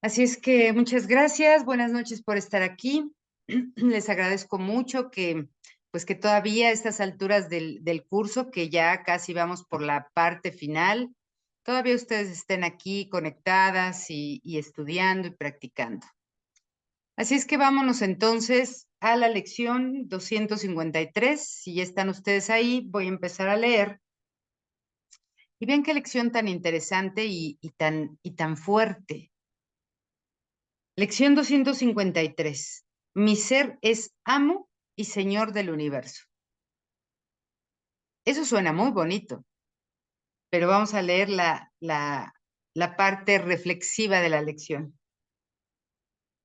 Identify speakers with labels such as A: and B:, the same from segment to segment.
A: Así es que muchas gracias, buenas noches por estar aquí. Les agradezco mucho que todavía a estas alturas del curso, que ya casi vamos por la parte final, todavía ustedes estén aquí conectadas y estudiando y practicando. Así es que vámonos entonces a la lección 253. Si ya están ustedes ahí, voy a empezar a leer. Y ven qué lección tan interesante y tan fuerte. Lección 253. Mi ser es amo y señor del universo. Eso suena muy bonito, pero vamos a leer la parte reflexiva de la lección.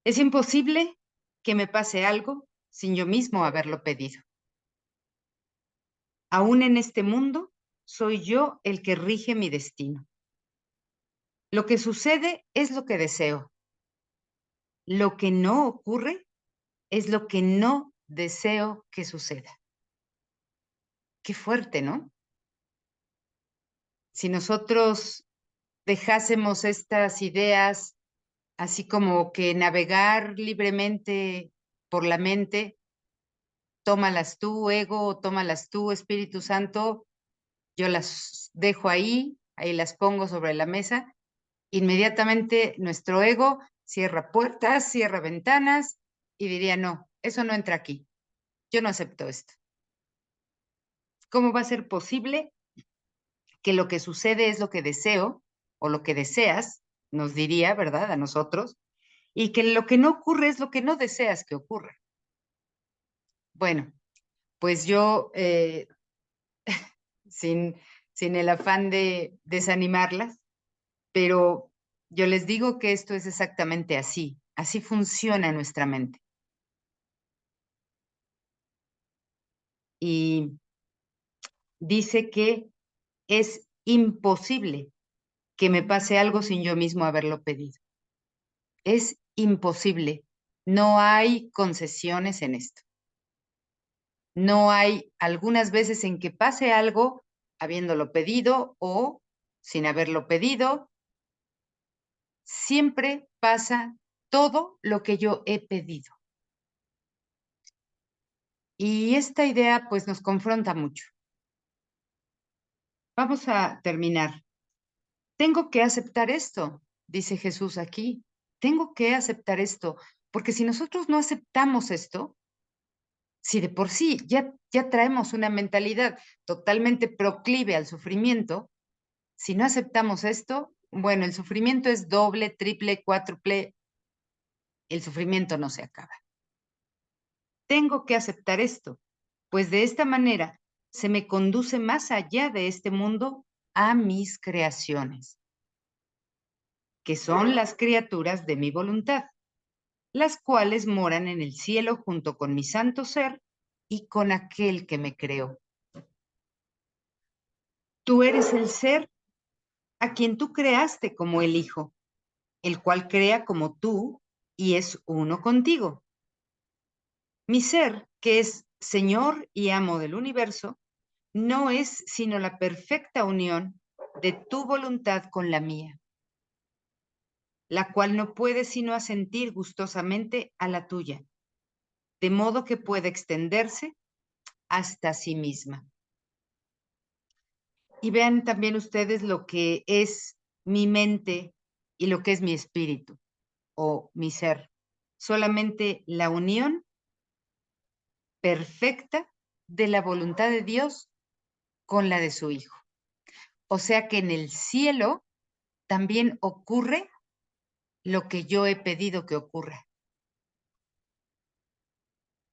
A: Es imposible que me pase algo sin yo mismo haberlo pedido. Aún en este mundo, soy yo el que rige mi destino. Lo que sucede es lo que deseo. Lo que no ocurre es lo que no deseo que suceda. Qué fuerte, ¿no? Si nosotros dejásemos estas ideas así como que navegar libremente por la mente, tómalas tú, ego, o tómalas tú, Espíritu Santo, yo las dejo ahí las pongo sobre la mesa, inmediatamente nuestro ego cierra puertas, cierra ventanas y diría, no, eso no entra aquí, yo no acepto esto. ¿Cómo va a ser posible que lo que sucede es lo que deseo o lo que deseas, nos diría, ¿verdad? A nosotros, y que lo que no ocurre es lo que no deseas que ocurra. Bueno, pues yo, sin, sin el afán de desanimarlas, pero yo les digo que esto es exactamente así, así funciona nuestra mente. Y dice que es imposible que me pase algo sin yo mismo haberlo pedido. Es imposible. No hay concesiones en esto. No hay algunas veces en que pase algo habiéndolo pedido o sin haberlo pedido. Siempre pasa todo lo que yo he pedido. Y esta idea pues nos confronta mucho. Vamos a terminar. Tengo que aceptar esto, dice Jesús aquí. Tengo que aceptar esto, porque si nosotros no aceptamos esto, si de por sí ya traemos una mentalidad totalmente proclive al sufrimiento, si no aceptamos esto, bueno, el sufrimiento es doble, triple, cuádruple, el sufrimiento no se acaba. Tengo que aceptar esto, pues de esta manera se me conduce más allá de este mundo a mis creaciones, que son las criaturas de mi voluntad, las cuales moran en el cielo junto con mi santo ser y con aquel que me creó. Tú eres el ser a quien tú creaste como el Hijo, el cual crea como tú y es uno contigo. Mi ser, que es Señor y amo del universo, no es sino la perfecta unión de tu voluntad con la mía, la cual no puede sino asentir gustosamente a la tuya, de modo que puede extenderse hasta sí misma. Y vean también ustedes lo que es mi mente y lo que es mi espíritu o mi ser. Solamente la unión perfecta de la voluntad de Dios con la de su Hijo. O sea que en el cielo también ocurre lo que yo he pedido que ocurra.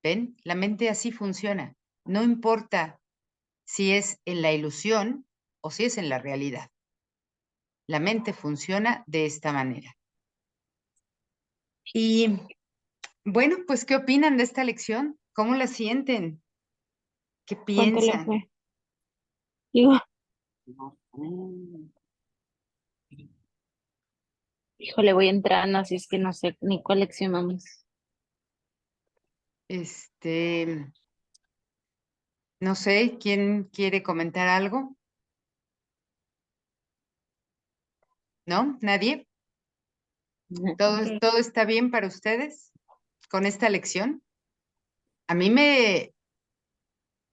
A: ¿Ven? La mente así funciona. No importa si es en la ilusión o si es en la realidad. La mente funciona de esta manera. Y bueno, pues, ¿qué opinan de esta lección? ¿Cómo la sienten? ¿Qué
B: ¿Cuánto le
A: piensan?
B: fue? Digo, híjole, voy entrando, así es que no sé ni cuál lección vamos.
A: Este, no sé, ¿quién quiere comentar algo? ¿No? ¿Nadie? ¿Todo,
C: Ok,
A: todo está bien para ustedes con esta lección? A mí me,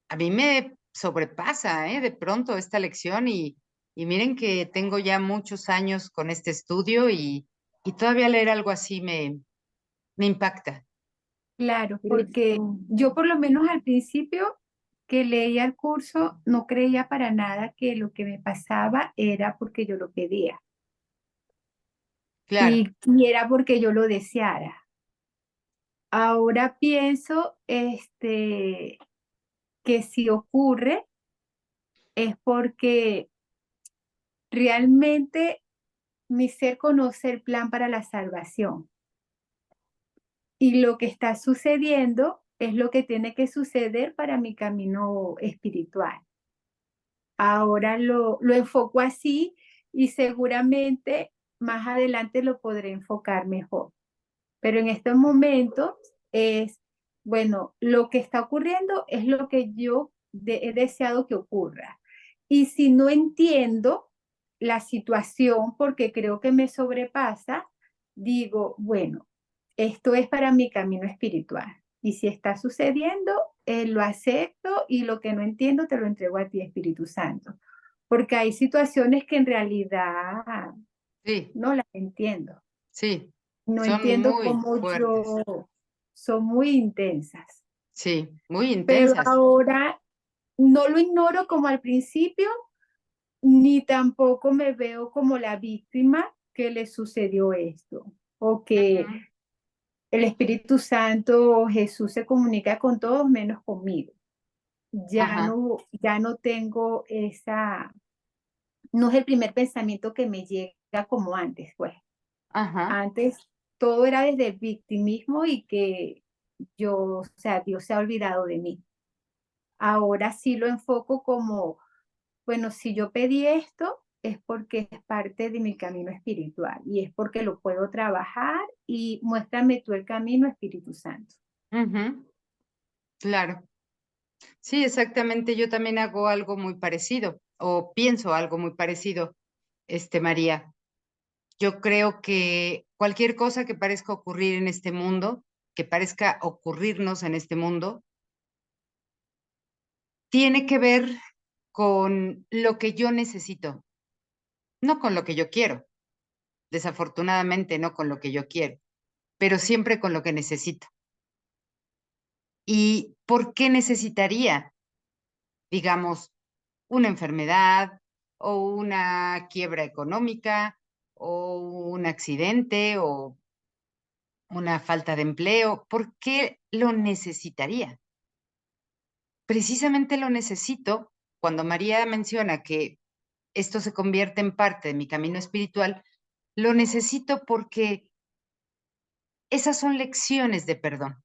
A: a mí me sobrepasa, de pronto esta lección y miren que tengo ya muchos años con este estudio y todavía leer algo así me impacta.
C: claro, porque
B: Listo.
C: yo por lo menos al principio que leía el curso no creía para nada que lo que me pasaba era porque yo lo pedía
A: Claro,
C: y era porque yo lo deseara. Ahora pienso que si ocurre es porque realmente mi ser conoce el plan para la salvación y lo que está sucediendo es lo que tiene que suceder para mi camino espiritual. Ahora lo enfoco así y seguramente más adelante lo podré enfocar mejor. Pero en estos momentos es, bueno, lo que está ocurriendo es lo que yo he deseado que ocurra. Y si no entiendo la situación porque creo que me sobrepasa, digo, bueno, esto es para mi camino espiritual. Y si está sucediendo, lo acepto y lo que no entiendo te lo entrego a ti, Espíritu Santo. Porque hay situaciones que en realidad
A: sí,
C: no las entiendo.
A: sí,
C: No
A: son
C: entiendo
A: muy
C: cómo
A: fuertes,
C: son muy intensas.
A: sí, muy
C: Pero
A: intensas.
C: ahora no lo ignoro como al principio, ni tampoco me veo como la víctima que le sucedió esto, o que
A: Ujú.
C: el Espíritu Santo o Jesús se comunica con todos menos conmigo.
A: Ajá,
C: Ya no tengo esa, no es el primer pensamiento que me llega como antes, pues.
A: ajá,
C: Antes todo era desde el victimismo y que o sea, Dios se ha olvidado de mí. Ahora sí lo enfoco como, bueno, si yo pedí esto, es porque es parte de mi camino espiritual y es porque lo puedo trabajar y muéstrame tú el camino, Espíritu Santo.
A: ujú, claro. Sí, exactamente. Yo también hago algo muy parecido o pienso algo muy parecido, María. Yo creo que cualquier cosa que parezca ocurrir en este mundo, que parezca ocurrirnos en este mundo, tiene que ver con lo que yo necesito, no con lo que yo quiero. Desafortunadamente, no con lo que yo quiero, pero siempre con lo que necesito. ¿Y por qué necesitaría, digamos, una enfermedad o una quiebra económica o un accidente o una falta de empleo? ¿Por qué lo necesitaría? Precisamente lo necesito cuando María menciona que esto se convierte en parte de mi camino espiritual, lo necesito porque esas son lecciones de perdón.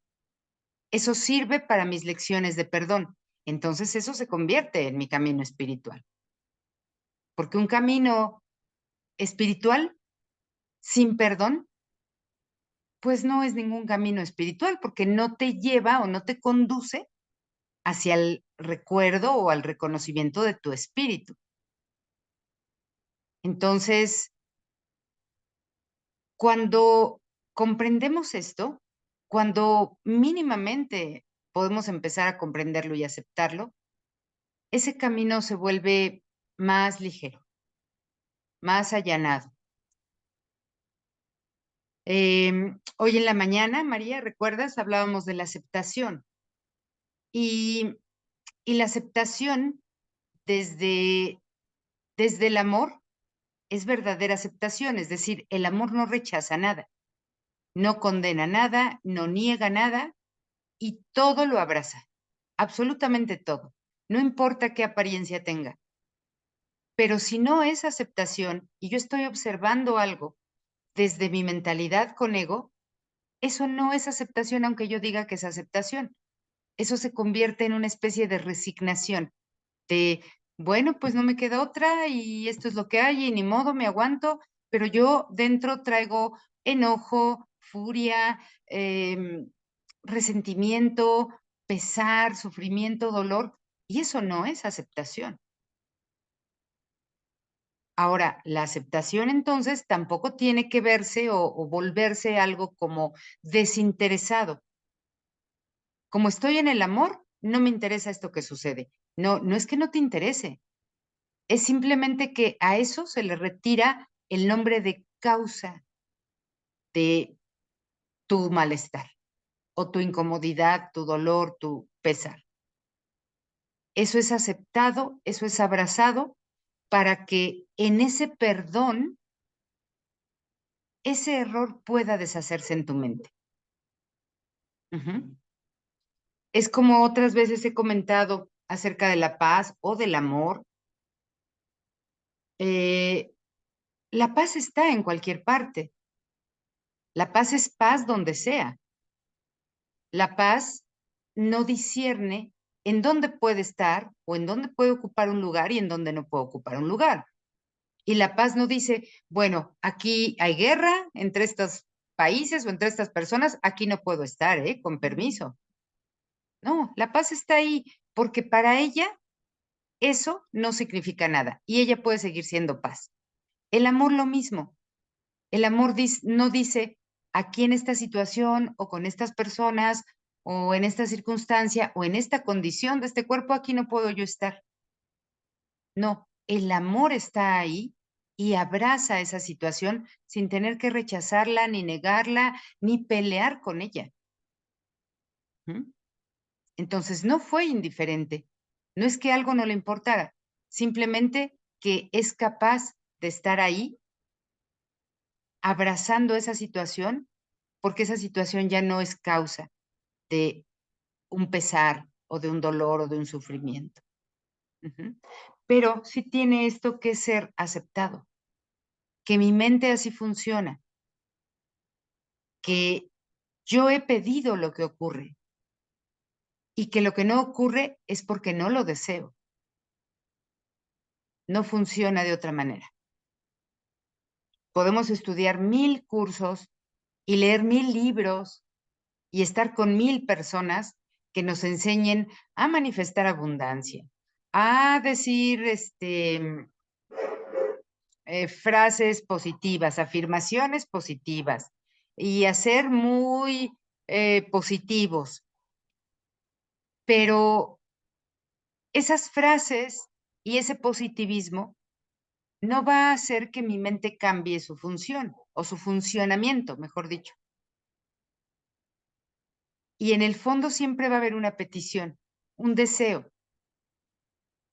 A: Eso sirve para mis lecciones de perdón. Entonces eso se convierte en mi camino espiritual, porque un camino espiritual sin perdón, pues no es ningún camino espiritual, porque no te lleva o no te conduce hacia el recuerdo o al reconocimiento de tu espíritu. Entonces, cuando comprendemos esto, cuando mínimamente podemos empezar a comprenderlo y aceptarlo, ese camino se vuelve más ligero, más allanado. Hoy en la mañana, María, ¿recuerdas? Hablábamos de la aceptación y, y la aceptación desde, desde el amor es verdadera aceptación, es decir, el amor no rechaza nada, no condena nada, no niega nada y todo lo abraza, absolutamente todo, no importa qué apariencia tenga. Pero si no es aceptación y yo estoy observando algo desde mi mentalidad con ego, eso no es aceptación aunque yo diga que es aceptación. Eso se convierte en una especie de resignación, de, bueno, pues no me queda otra y esto es lo que hay y ni modo, me aguanto, pero yo dentro traigo enojo, furia, resentimiento, pesar, sufrimiento, dolor, y eso no es aceptación. Ahora, la aceptación entonces tampoco tiene que verse o volverse algo como desinteresado. Como estoy en el amor, no me interesa esto que sucede. No, no es que no te interese, es simplemente que a eso se le retira el nombre de causa de tu malestar o tu incomodidad, tu dolor, tu pesar. Eso es aceptado, eso es abrazado para que en ese perdón ese error pueda deshacerse en tu mente. Ujú. Es como otras veces he comentado acerca de la paz o del amor. Eh, la paz está en cualquier parte. La paz es paz donde sea. La paz no discierne en dónde puede estar o en dónde puede ocupar un lugar y en dónde no puede ocupar un lugar. Y la paz no dice, bueno, aquí hay guerra entre estos países o entre estas personas, aquí no puedo estar, con permiso. No, la paz está ahí porque para ella eso no significa nada y ella puede seguir siendo paz. El amor lo mismo. El amor no dice aquí en esta situación o con estas personas o en esta circunstancia o en esta condición de este cuerpo, aquí no puedo yo estar. No, el amor está ahí y abraza esa situación sin tener que rechazarla, ni negarla, ni pelear con ella. ¿Mm? Entonces no fue indiferente. No es que algo no le importara, simplemente que es capaz de estar ahí abrazando esa situación porque esa situación ya no es causa de un pesar o de un dolor o de un sufrimiento. Ujú. Pero sí tiene esto que ser aceptado, que mi mente así funciona, que yo he pedido lo que ocurre y que lo que no ocurre es porque no lo deseo. No funciona de otra manera. Podemos estudiar 1000 cursos y leer 1000 libros y estar con 1000 personas que nos enseñen a manifestar abundancia, a decir frases positivas, afirmaciones positivas y a ser muy positivos. Pero esas frases y ese positivismo no va a hacer que mi mente cambie su función o su funcionamiento, mejor dicho. Y en el fondo siempre va a haber una petición, un deseo.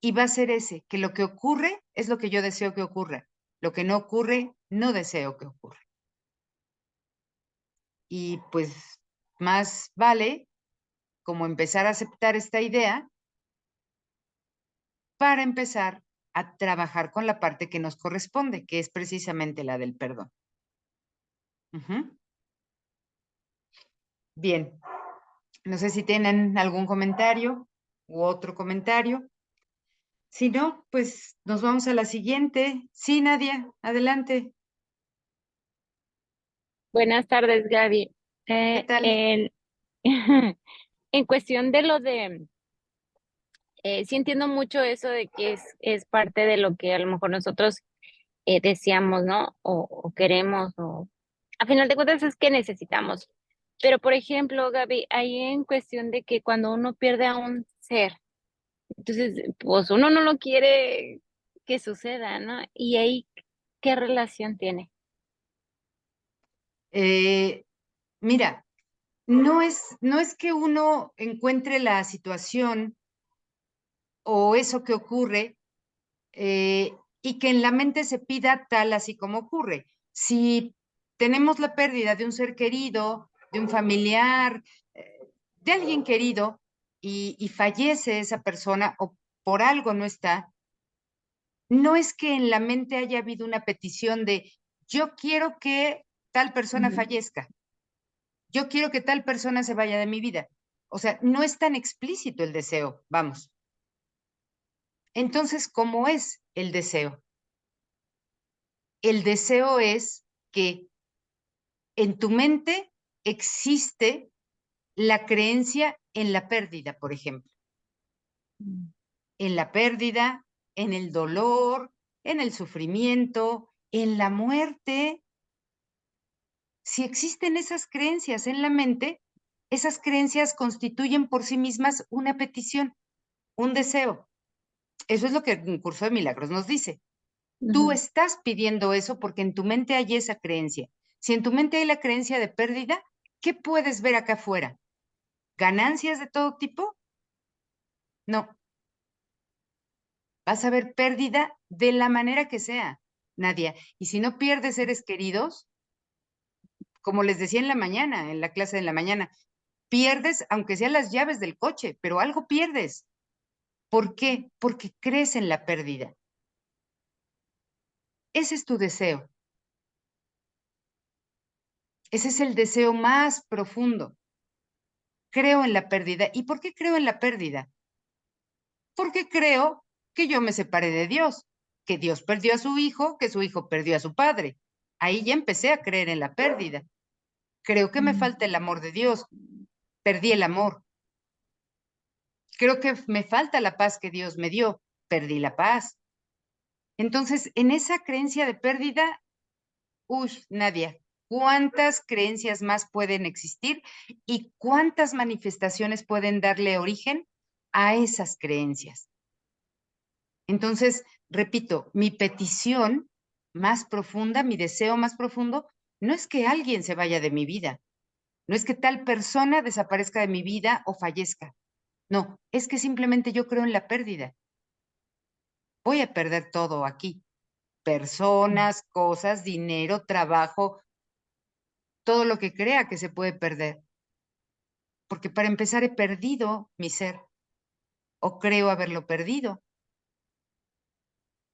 A: Y va a ser ese, que lo que ocurre es lo que yo deseo que ocurra. Lo que no ocurre, no deseo que ocurra. Y pues más vale como empezar a aceptar esta idea para empezar a trabajar con la parte que nos corresponde, que es precisamente la del perdón. Ujú. Bien, no sé si tienen algún comentario u otro comentario. Si no, pues nos vamos a la siguiente. Sí, Nadia, adelante.
B: Buenas tardes, Gaby.
A: ¿Qué tal?
B: En cuestión de lo de, sí entiendo mucho eso de que es parte de lo que a lo mejor nosotros deseamos, ¿no? O queremos, o a final de cuentas es que necesitamos. Pero, por ejemplo, Gaby, ahí en cuestión de que cuando uno pierde a un ser, entonces, pues uno no lo quiere que suceda, ¿no? Y ahí, ¿qué relación tiene?
A: Eh, Mira, no es que uno encuentre la situación o eso que ocurre y que en la mente se pida tal así como ocurre. Si tenemos la pérdida de un ser querido, de un familiar, de alguien querido y fallece esa persona o por algo no está, no es que en la mente haya habido una petición de yo quiero que tal persona
B: Ujú.
A: fallezca, yo quiero que tal persona se vaya de mi vida. O sea, no es tan explícito el deseo, vamos. Entonces, ¿cómo es el deseo? El deseo es que en tu mente existe la creencia en la pérdida, por ejemplo, en la pérdida, en el dolor, en el sufrimiento, en la muerte. Si existen esas creencias en la mente, esas creencias constituyen por sí mismas una petición, un deseo. Eso es lo que el curso de milagros nos dice. Tú estás pidiendo eso porque en tu mente hay esa creencia. Si en tu mente hay la creencia de pérdida, ¿qué puedes ver acá afuera? ¿Ganancias de todo tipo? No. Vas a ver pérdida de la manera que sea, Nadia. Y si no pierdes seres queridos, como les decía en la mañana, en la clase de la mañana, pierdes, aunque sean las llaves del coche, pero algo pierdes. ¿Por qué? Porque crees en la pérdida. Ese es tu deseo. Ese es el deseo más profundo. Creo en la pérdida. ¿Y por qué creo en la pérdida? Porque creo que yo me separé de Dios, que Dios perdió a su hijo, que su hijo perdió a su padre. Ahí ya empecé a creer en la pérdida. Creo que me falta el amor de Dios. Perdí el amor. Creo que me falta la paz que Dios me dio. Perdí la paz. Entonces, en esa creencia de pérdida, uy, Nadia, ¿cuántas creencias más pueden existir y cuántas manifestaciones pueden darle origen a esas creencias? Entonces, repito, mi petición más profunda, mi deseo más profundo, no es que alguien se vaya de mi vida, no es que tal persona desaparezca de mi vida o fallezca. No, es que simplemente yo creo en la pérdida. Voy a perder todo aquí. Personas, cosas, dinero, trabajo, todo lo que crea que se puede perder. Porque para empezar he perdido mi ser o creo haberlo perdido.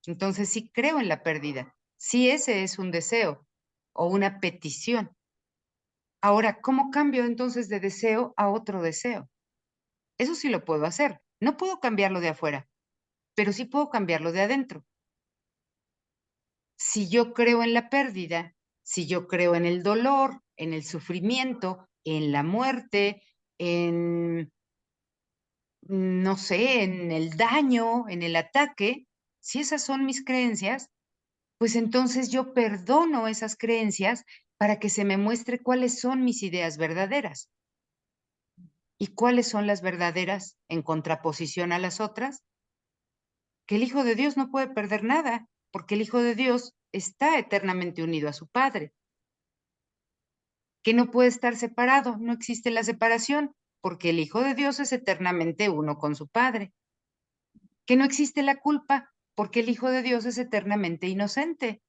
A: Entonces sí creo en la pérdida. Sí, ese es un deseo o una petición. Ahora, ¿cómo cambio entonces de deseo a otro deseo? Eso sí lo puedo hacer. No puedo cambiarlo de afuera, pero sí puedo cambiarlo de adentro. Si yo creo en la pérdida, si yo creo en el dolor, en el sufrimiento, en la muerte, en, no sé, en el daño, en el ataque, si esas son mis creencias, pues entonces yo perdono esas creencias para que se me muestre cuáles son mis ideas verdaderas. ¿Y cuáles son las verdaderas en contraposición a las otras? Que el Hijo de Dios no puede perder nada, porque el Hijo de Dios está eternamente unido a su Padre. Que no puede estar separado, no existe la separación, porque el Hijo de Dios es eternamente uno con su Padre. Que no existe la culpa, porque el Hijo de Dios es eternamente inocente.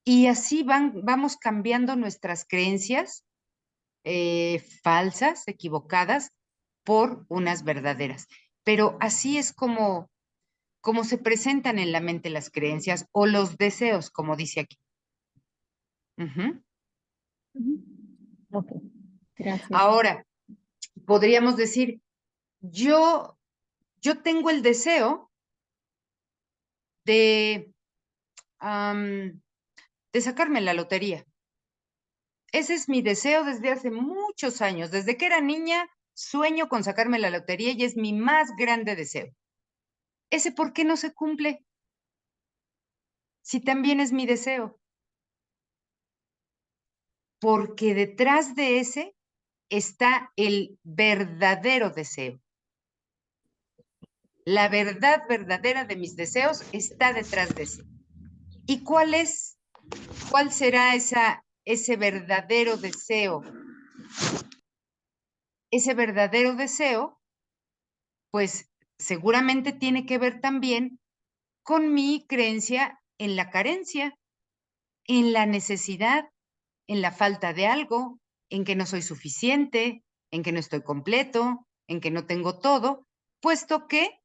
A: Y así vamos cambiando nuestras creencias falsas, equivocadas, por unas verdaderas. Pero así es como se presentan en la mente las creencias o los deseos, como dice aquí. Ujú.
B: Ok, gracias.
A: Ahora, podríamos decir, yo tengo el deseo de, de sacarme la lotería. Ese es mi deseo desde hace muchos años. Desde que era niña, sueño con sacarme la lotería y es mi más grande deseo. ¿Ese por qué no se cumple? Si también es mi deseo. Porque detrás de ese está el verdadero deseo. La verdad verdadera de mis deseos está detrás de ese. ¿Y cuál es? ¿Cuál será ese verdadero deseo? Ese verdadero deseo, pues seguramente tiene que ver también con mi creencia en la carencia, en la necesidad, en la falta de algo, en que no soy suficiente, en que no estoy completo, en que no tengo todo, puesto que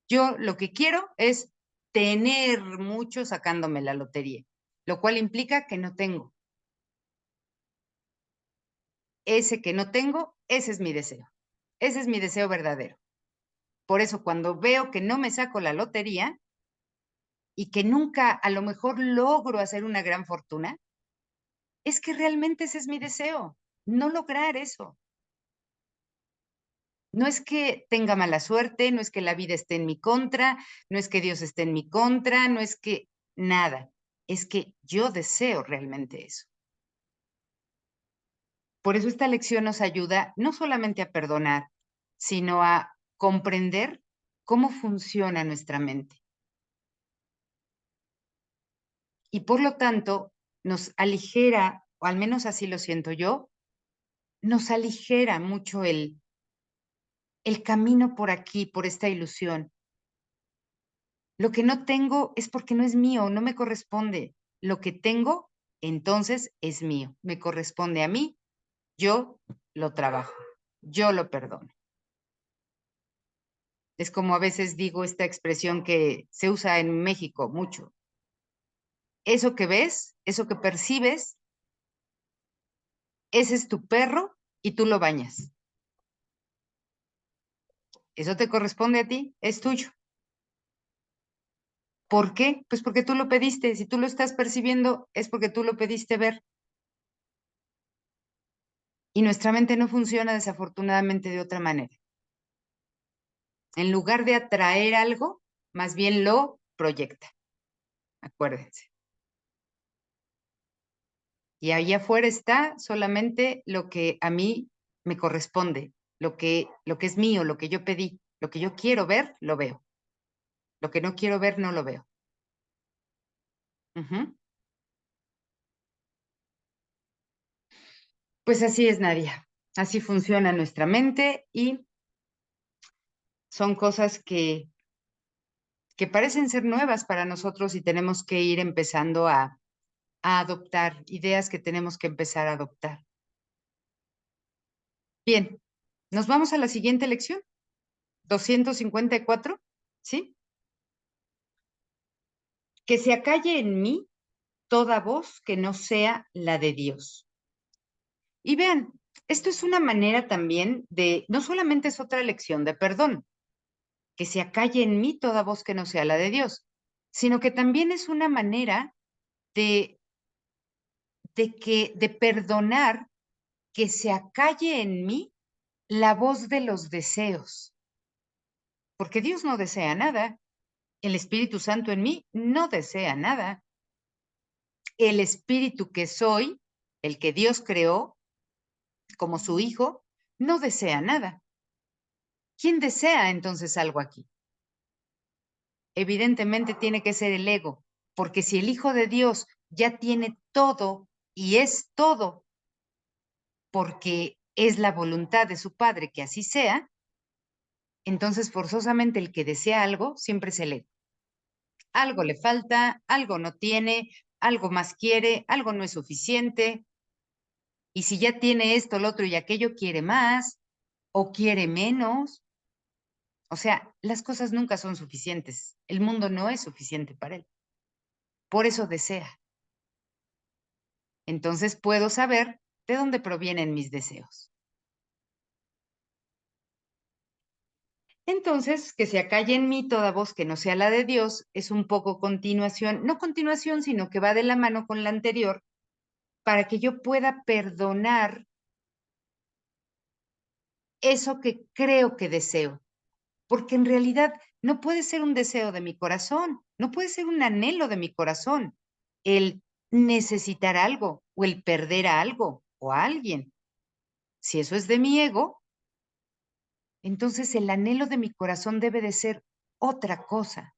A: yo lo que quiero es tener mucho sacándome la lotería, lo cual implica que no tengo. Ese que no tengo, ese es mi deseo. Ese es mi deseo verdadero. Por eso cuando veo que no me saco la lotería y que nunca a lo mejor logro hacer una gran fortuna, es que realmente ese es mi deseo, no lograr eso. No es que tenga mala suerte, no es que la vida esté en mi contra, no es que Dios esté en mi contra, no es que nada, es que yo deseo realmente eso. Por eso esta lección nos ayuda no solamente a perdonar, sino a comprender cómo funciona nuestra mente. Y por lo tanto, nos aligera, o al menos así lo siento yo, nos aligera mucho el camino por aquí, por esta ilusión. Lo que no tengo es porque no es mío, no me corresponde. Lo que tengo, entonces, es mío, me corresponde a mí, yo lo trabajo, yo lo perdono. Es como a veces digo esta expresión que se usa en México mucho. Eso que ves, eso que percibes, ese es tu perro y tú lo bañas. Eso te corresponde a ti, es tuyo. ¿Por qué? Pues porque tú lo pediste. Si tú lo estás percibiendo, es porque tú lo pediste ver. Y nuestra mente no funciona desafortunadamente de otra manera. En lugar de atraer algo, más bien lo proyecta. Acuérdense. Y ahí afuera está solamente lo que a mí me corresponde, lo que es mío, lo que yo pedí. Lo que yo quiero ver, lo veo. Lo que no quiero ver, no lo veo. Ujú. Pues así es, Nadia. Así funciona nuestra mente y son cosas que parecen ser nuevas para nosotros y tenemos que ir empezando a adoptar, ideas que tenemos que empezar a adoptar. Bien, nos vamos a la siguiente lección, 254, ¿sí? Que se acalle en mí toda voz que no sea la de Dios. Y vean, esto es una manera también de, no solamente es otra lección de perdón, que se acalle en mí toda voz que no sea la de Dios, sino que también es una manera de, de perdonar que se acalle en mí la voz de los deseos, porque Dios no desea nada, el Espíritu Santo en mí no desea nada, el Espíritu que soy, el que Dios creó como su Hijo, no desea nada. ¿Quién desea entonces algo aquí? Evidentemente tiene que ser el ego, porque si el Hijo de Dios ya tiene todo y es todo, porque es la voluntad de su Padre que así sea, entonces forzosamente el que desea algo siempre es el ego. Algo le falta, algo no tiene, algo más quiere, algo no es suficiente. Y si ya tiene esto, lo otro y aquello, quiere más o quiere menos. O sea, las cosas nunca son suficientes. El mundo no es suficiente para él. Por eso desea. Entonces puedo saber de dónde provienen mis deseos. Entonces, que se acalle en mí toda voz que no sea la de Dios es un poco continuación, no continuación, sino que va de la mano con la anterior, para que yo pueda perdonar eso que creo que deseo, porque en realidad no puede ser un deseo de mi corazón, no puede ser un anhelo de mi corazón, el necesitar algo o el perder a algo o a alguien. Si eso es de mi ego, entonces el anhelo de mi corazón debe de ser otra cosa.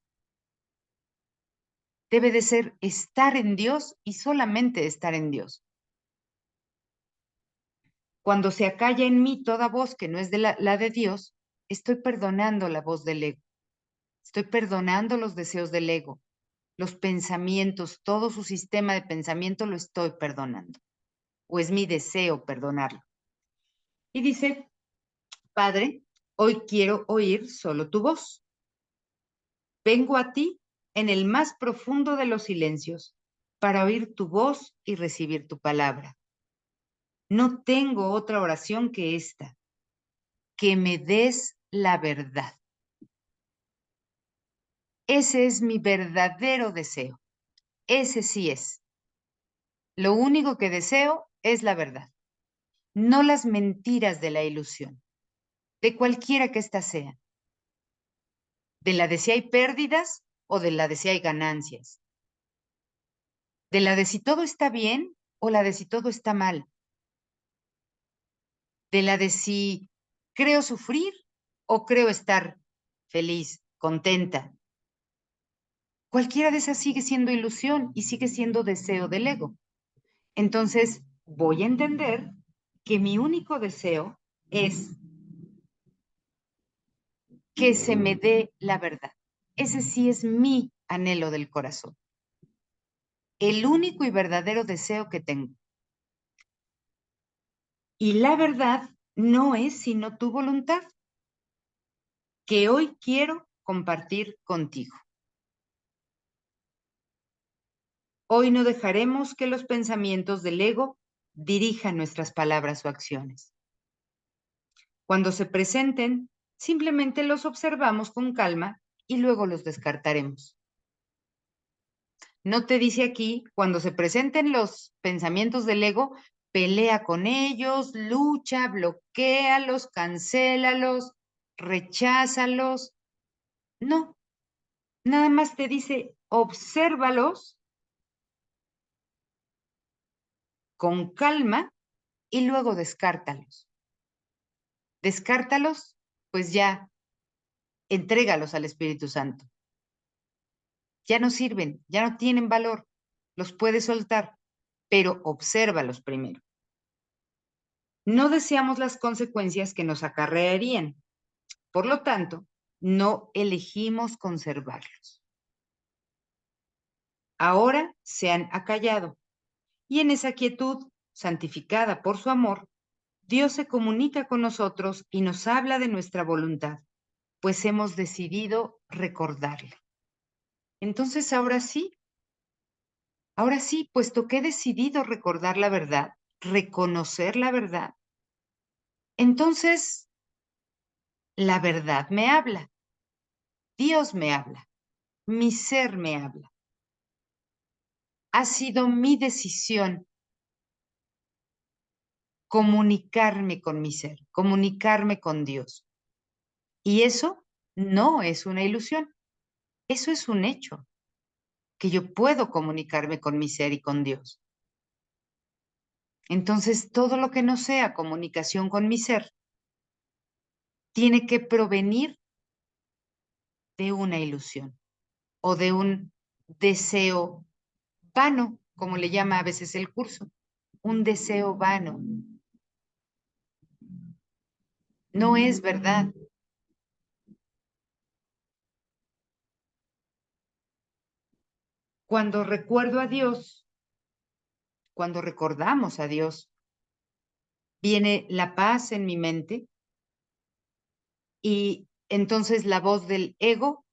A: Debe de ser estar en Dios y solamente estar en Dios. Cuando se acalla en mí toda voz que no es de la de Dios, estoy perdonando la voz del ego. Estoy perdonando los deseos del ego, los pensamientos, todo su sistema de pensamiento lo estoy perdonando. O es mi deseo perdonarlo. Y dice, Padre, hoy quiero oír solo tu voz. Vengo a ti en el más profundo de los silencios para oír tu voz y recibir tu palabra. No tengo otra oración que esta, que me des la verdad. Ese es mi verdadero deseo. Ese sí es. Lo único que deseo es la verdad, no las mentiras de la ilusión. de cualquiera que ésta sea, de la de si hay pérdidas o de la de si hay ganancias, de la de si todo está bien o la de si todo está mal, de la de si creo sufrir o creo estar feliz, contenta. Cualquiera de esas sigue siendo ilusión y sigue siendo deseo del ego. Entonces, voy a entender que mi único deseo es que se me dé la verdad. Ese sí es mi anhelo del corazón. El único y verdadero deseo que tengo. Y la verdad no es sino tu voluntad, que hoy quiero compartir contigo. Hoy no dejaremos que los pensamientos del ego dirijan nuestras palabras o acciones. Cuando se presenten, simplemente los observamos con calma y luego los descartaremos. No te dice aquí, cuando se presenten los pensamientos del ego, pelea con ellos, lucha, bloquéalos, cancélalos, recházalos. No, nada más te dice, obsérvalos con calma y luego descártalos. Descártalos, pues ya, entrégalos al Espíritu Santo. Ya no sirven, ya no tienen valor, los puedes soltar, pero obsérvalos primero. No deseamos las consecuencias que nos acarrearían. Por lo tanto, no elegimos conservarlos. Ahora se han acallado y en esa quietud, santificada por su amor, Dios se comunica con nosotros y nos habla de nuestra voluntad, pues hemos decidido recordarle. Entonces, ahora sí, puesto que he decidido recordar la verdad, reconocer la verdad, entonces la verdad me habla, Dios me habla, mi ser me habla. Ha sido mi decisión comunicarme con mi ser, comunicarme con Dios. Y eso no es una ilusión, eso es un hecho, que yo puedo comunicarme con mi ser y con Dios. Entonces, todo lo que no sea comunicación con mi ser tiene que provenir de una ilusión o de un deseo vano, como le llama a veces el curso, un deseo vano. No es verdad. Cuando recuerdo a Dios, cuando recordamos a Dios, viene la paz en mi mente y entonces la voz del ego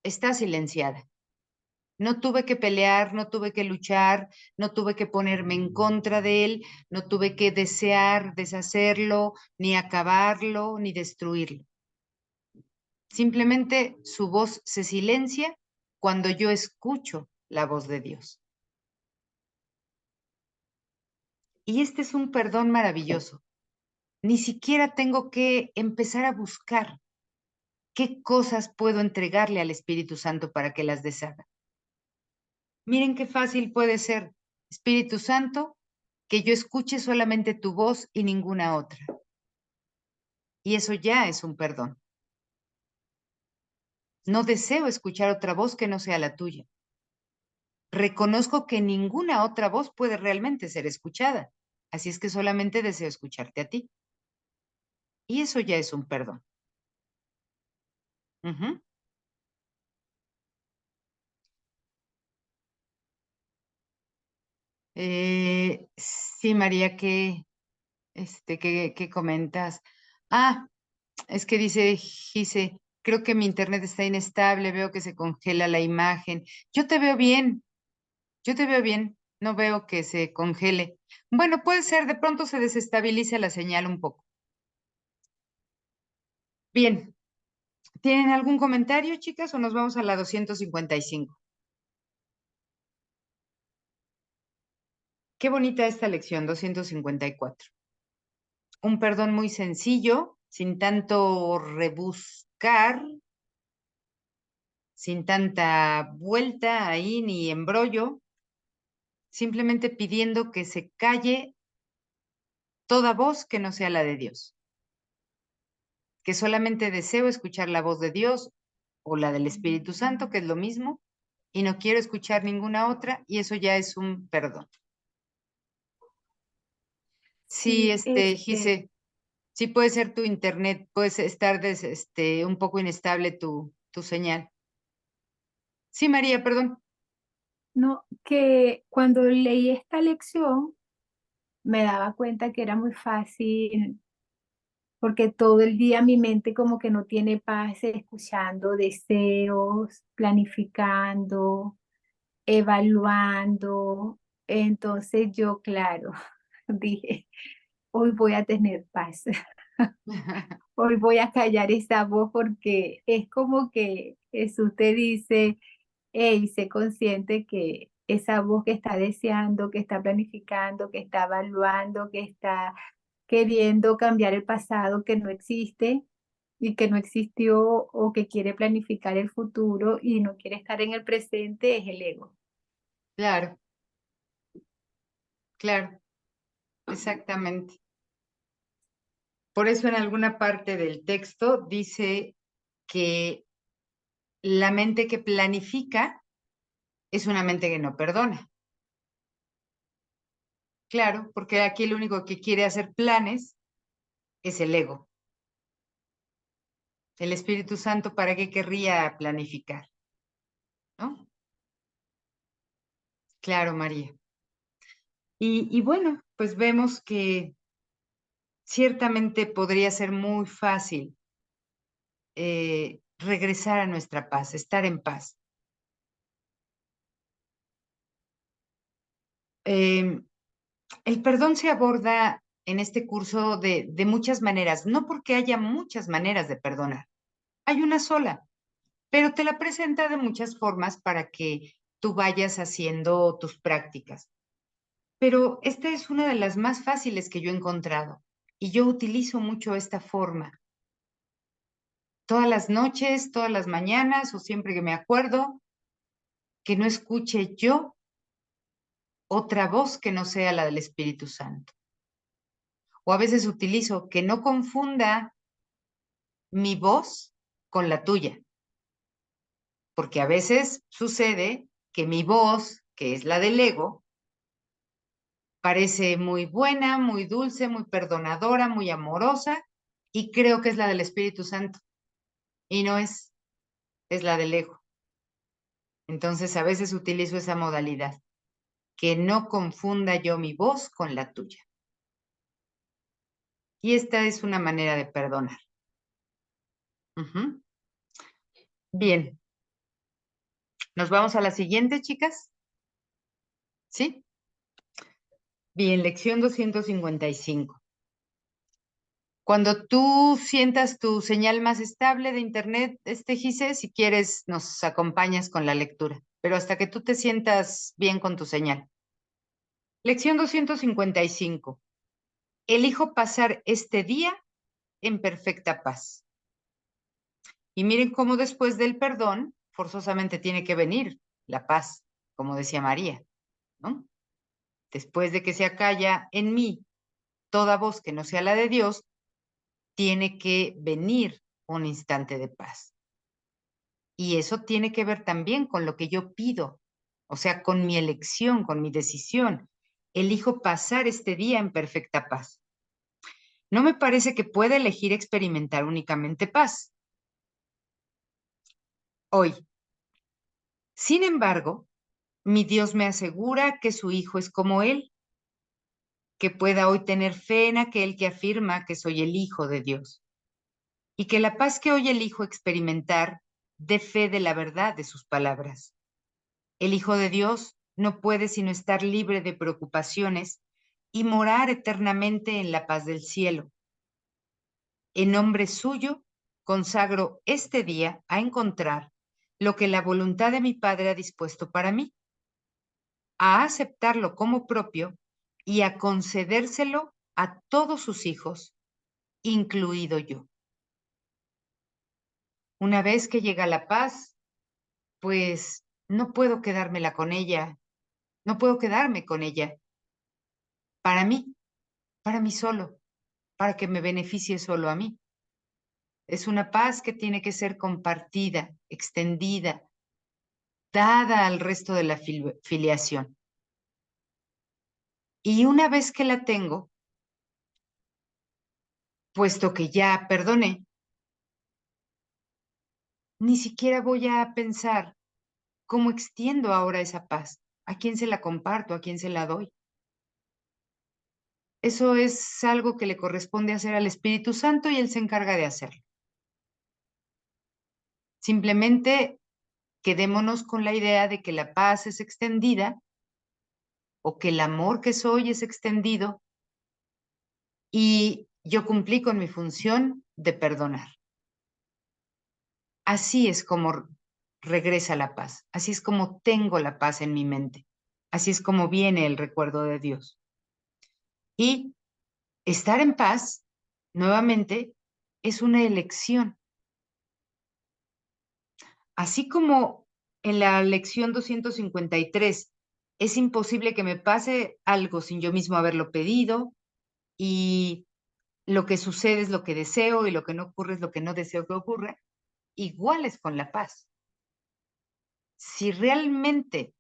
A: está silenciada. No tuve que pelear, no tuve que luchar, no tuve que ponerme en contra de él, no tuve que desear deshacerlo, ni acabarlo, ni destruirlo. Simplemente su voz se silencia cuando yo escucho la voz de Dios. Y este es un perdón maravilloso. Ni siquiera tengo que empezar a buscar qué cosas puedo entregarle al Espíritu Santo para que las deshaga. Miren qué fácil puede ser, Espíritu Santo, que yo escuche solamente tu voz y ninguna otra. Y eso ya es un perdón. No deseo escuchar otra voz que no sea la tuya. Reconozco que ninguna otra voz puede realmente ser escuchada. Así es que solamente deseo escucharte a ti. Y eso ya es un perdón. Ujú. Sí, María, ¿qué comentas? Ah, es que dice, creo que mi internet está inestable, veo que se congela la imagen. Yo te veo bien, yo te veo bien, no veo que se congele. Bueno, puede ser, de pronto se desestabiliza la señal un poco. Bien, ¿tienen algún comentario, chicas, o nos vamos a la 255? Qué bonita esta lección, 254. Un perdón muy sencillo, sin tanto rebuscar, sin tanta vuelta ahí ni embrollo, simplemente pidiendo que se calle toda voz que no sea la de Dios, que solamente deseo escuchar la voz de Dios o la del Espíritu Santo, que es lo mismo, y no quiero escuchar ninguna otra, y eso ya es un perdón. Sí,
C: Sí,
A: Gise, sí puede ser tu internet, puede estar un poco inestable tu señal. Sí, María, perdón.
C: no, que cuando leí esta lección me daba cuenta que era muy fácil, porque todo el día mi mente como que no tiene paz, escuchando deseos, planificando, evaluando. Entonces yo, claro, dije, hoy voy a tener paz. Hoy voy a callar esa voz porque es como que Jesús te dice, hey, sé consciente que esa voz que está deseando, que está planificando, que está evaluando, que está queriendo cambiar el pasado que no existe y que no existió, o que quiere planificar el futuro y no quiere estar en el presente, es el ego.
A: Claro, claro, exactamente. Por eso en alguna parte del texto dice que la mente que planifica es una mente que no perdona. Claro, porque aquí el único que quiere hacer planes es el ego. El Espíritu Santo, ¿para qué querría planificar? ¿No? Claro, María. Y bueno, pues vemos que ciertamente podría ser muy fácil regresar a nuestra paz, estar en paz. Eh, el perdón se aborda en este curso de muchas maneras, no porque haya muchas maneras de perdonar, hay una sola, pero te la presenta de muchas formas para que tú vayas haciendo tus prácticas. Pero esta es una de las más fáciles que yo he encontrado y yo utilizo mucho esta forma. Todas las noches, todas las mañanas o siempre que me acuerdo, que no escuche yo otra voz que no sea la del Espíritu Santo. O a veces utilizo que no confunda mi voz con la tuya, porque a veces sucede que mi voz, que es la del ego, parece muy buena, muy dulce, muy perdonadora, muy amorosa, y creo que es la del Espíritu Santo, y no es, es la del ego. Entonces a veces utilizo esa modalidad, que no confunda yo mi voz con la tuya. Y esta es una manera de perdonar. Ujú. Bien, nos vamos a la siguiente, chicas. ¿Sí? Bien, lección 255. Cuando tú sientas tu señal más estable de internet, Gise, si quieres, nos acompañas con la lectura, pero hasta que tú te sientas bien con tu señal. Lección 255. Elijo pasar este día en perfecta paz. Y miren cómo después del perdón, forzosamente tiene que venir la paz, como decía María, ¿no? Después de que se acalla en mí toda voz que no sea la de Dios, tiene que venir un instante de paz. Y eso tiene que ver también con lo que yo pido, o sea, con mi elección, con mi decisión. Elijo pasar este día en perfecta paz. No me parece que pueda elegir experimentar únicamente paz hoy. Sin embargo, mi Dios me asegura que su Hijo es como Él, que pueda hoy tener fe en aquel que afirma que soy el Hijo de Dios, y que la paz que hoy elijo experimentar dé fe de la verdad de sus palabras. El Hijo de Dios no puede sino estar libre de preocupaciones y morar eternamente en la paz del cielo. En nombre suyo, consagro este día a encontrar lo que la voluntad de mi Padre ha dispuesto para mí, a aceptarlo como propio y a concedérselo a todos sus hijos, incluido yo. Una vez que llega la paz, pues no puedo quedármela con ella, no puedo quedarme con ella para mí solo, para que me beneficie solo a mí. Es una paz que tiene que ser compartida, extendida, dada al resto de la filiación. Y una vez que la tengo, puesto que ya perdoné, ni siquiera voy a pensar cómo extiendo ahora esa paz, a quién se la comparto, a quién se la doy. Eso es algo que le corresponde hacer al Espíritu Santo y Él se encarga de hacerlo. Simplemente quedémonos con la idea de que la paz es extendida o que el amor que soy es extendido y yo cumplí con mi función de perdonar. Así es como regresa la paz, así es como tengo la paz en mi mente, así es como viene el recuerdo de Dios. Y estar en paz, nuevamente, es una elección. Así como en la lección 253, es imposible que me pase algo sin yo mismo haberlo pedido y lo que sucede es lo que deseo y lo que no ocurre es lo que no deseo que ocurra, igual es con la paz. Si realmente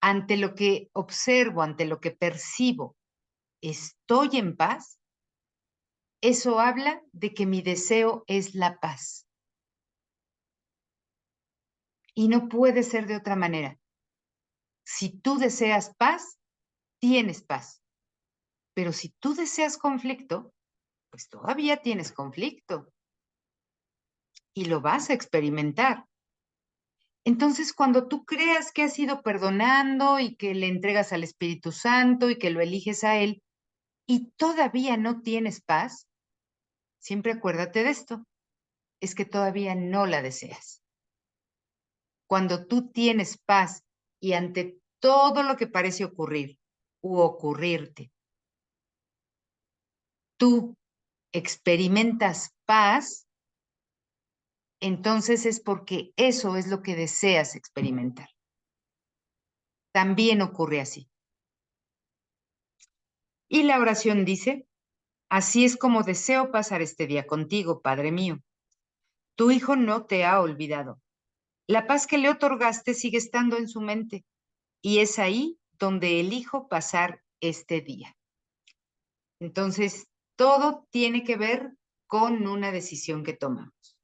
A: ante lo que observo, ante lo que percibo, estoy en paz, eso habla de que mi deseo es la paz. Y no puede ser de otra manera. Si tú deseas paz, tienes paz. Pero si tú deseas conflicto, pues todavía tienes conflicto y lo vas a experimentar. Entonces, cuando tú creas que has ido perdonando y que le entregas al Espíritu Santo y que lo eliges a Él y todavía no tienes paz, siempre acuérdate de esto, es que todavía no la deseas. Cuando tú tienes paz y ante todo lo que parece ocurrir u ocurrirte, tú experimentas paz, entonces es porque eso es lo que deseas experimentar. También ocurre así. Y la oración dice, así es como deseo pasar este día contigo, Padre mío. Tu Hijo no te ha olvidado. La paz que le otorgaste sigue estando en su mente y es ahí donde elijo pasar este día. Entonces, todo tiene que ver con una decisión que tomamos,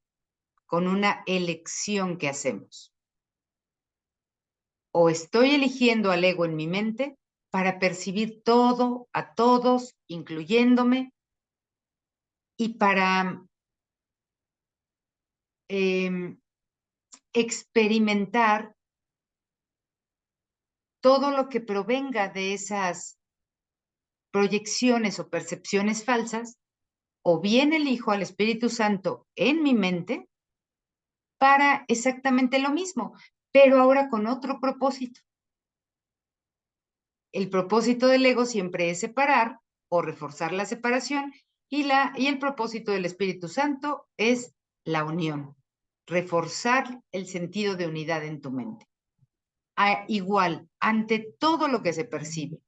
A: con una elección que hacemos. O estoy eligiendo al ego en mi mente para percibir todo, a todos, incluyéndome, y para experimentar todo lo que provenga de esas proyecciones o percepciones falsas, o bien elijo al Espíritu Santo en mi mente para exactamente lo mismo, pero ahora con otro propósito. El propósito del ego siempre es separar o reforzar la separación y el propósito del Espíritu Santo es la unión, reforzar el sentido de unidad en tu mente. Igual, ante todo lo que se percibe,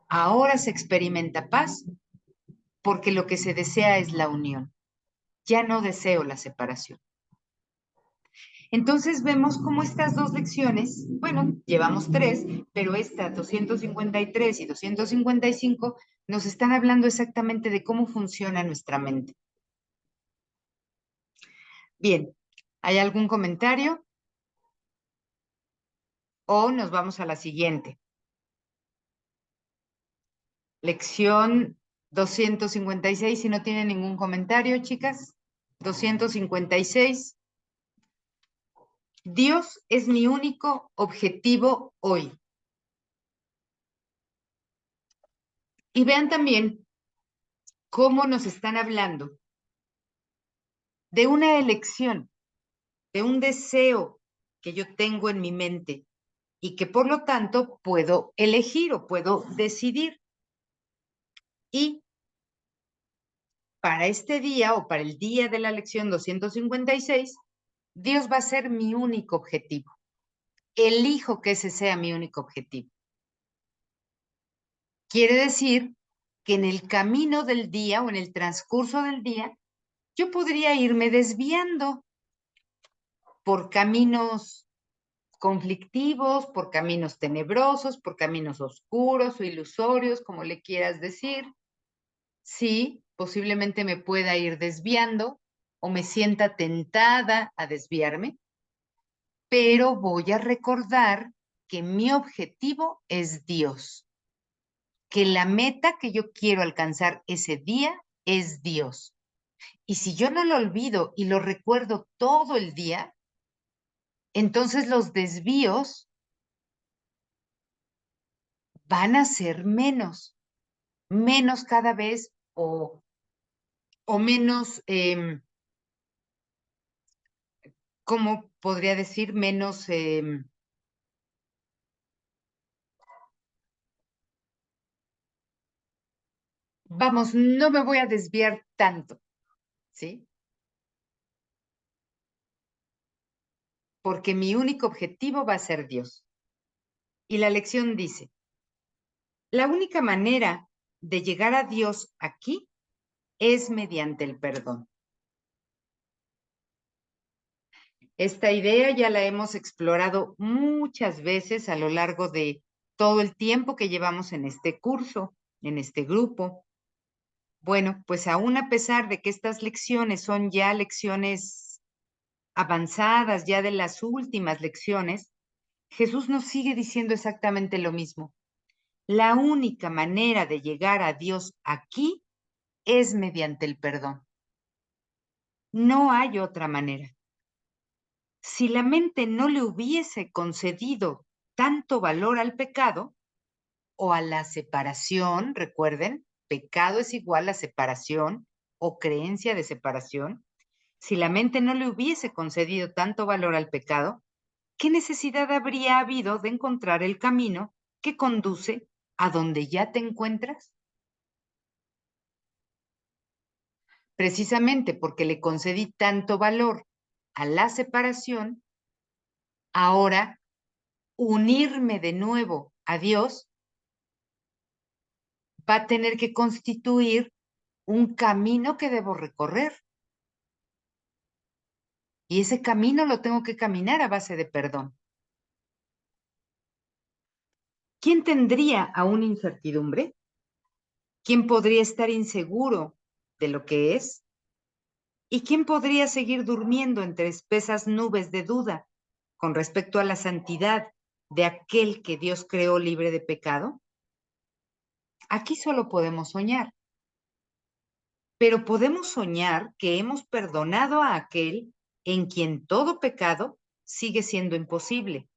A: ahora se experimenta paz porque lo que se desea es la unión. Ya no deseo la separación. Entonces vemos cómo estas dos lecciones, bueno, llevamos 3, pero esta 253 y 255 nos están hablando exactamente de cómo funciona nuestra mente. Bien, ¿hay algún comentario? O nos vamos a la siguiente. Lección 256, si no tienen ningún comentario, chicas. 256. Dios es mi único objetivo hoy. Y vean también cómo nos están hablando de una elección, de un deseo que yo tengo en mi mente y que por lo tanto puedo elegir o puedo decidir. Y para este día o para el día de la lección 256, Dios va a ser mi único objetivo. Elijo que ese sea mi único objetivo. Quiere decir que en el camino del día o en el transcurso del día, yo podría irme desviando por caminos conflictivos, por caminos tenebrosos, por caminos oscuros o ilusorios, como le quieras decir. Sí, posiblemente me pueda ir desviando o me sienta tentada a desviarme, pero voy a recordar que mi objetivo es Dios, que la meta que yo quiero alcanzar ese día es Dios. Y si yo no lo olvido y lo recuerdo todo el día, entonces los desvíos van a ser menos cada vez o menos, ¿cómo podría decir? Menos, vamos, no me voy a desviar tanto, ¿sí? Porque mi único objetivo va a ser Dios. Y la lección dice, la única manera de llegar a Dios aquí es mediante el perdón. Esta idea ya la hemos explorado muchas veces a lo largo de todo el tiempo que llevamos en este curso, en este grupo. Bueno, pues aún a pesar de que estas lecciones son ya lecciones avanzadas, ya de las últimas lecciones, Jesús nos sigue diciendo exactamente lo mismo. La única manera de llegar a Dios aquí es mediante el perdón. No hay otra manera. Si la mente no le hubiese concedido tanto valor al pecado o a la separación, recuerden, pecado es igual a separación o creencia de separación, si la mente no le hubiese concedido tanto valor al pecado, ¿qué necesidad habría habido de encontrar el camino que conduce a donde ya te encuentras? Precisamente porque le concedí tanto valor a la separación, ahora unirme de nuevo a Dios va a tener que constituir un camino que debo recorrer. Y ese camino lo tengo que caminar a base de perdón. ¿Quién tendría aún incertidumbre? ¿Quién podría estar inseguro de lo que es? ¿Y quién podría seguir durmiendo entre espesas nubes de duda con respecto a la santidad de aquel que Dios creó libre de pecado? Aquí solo podemos soñar, pero podemos soñar que hemos perdonado a aquel en quien todo pecado sigue siendo imposible.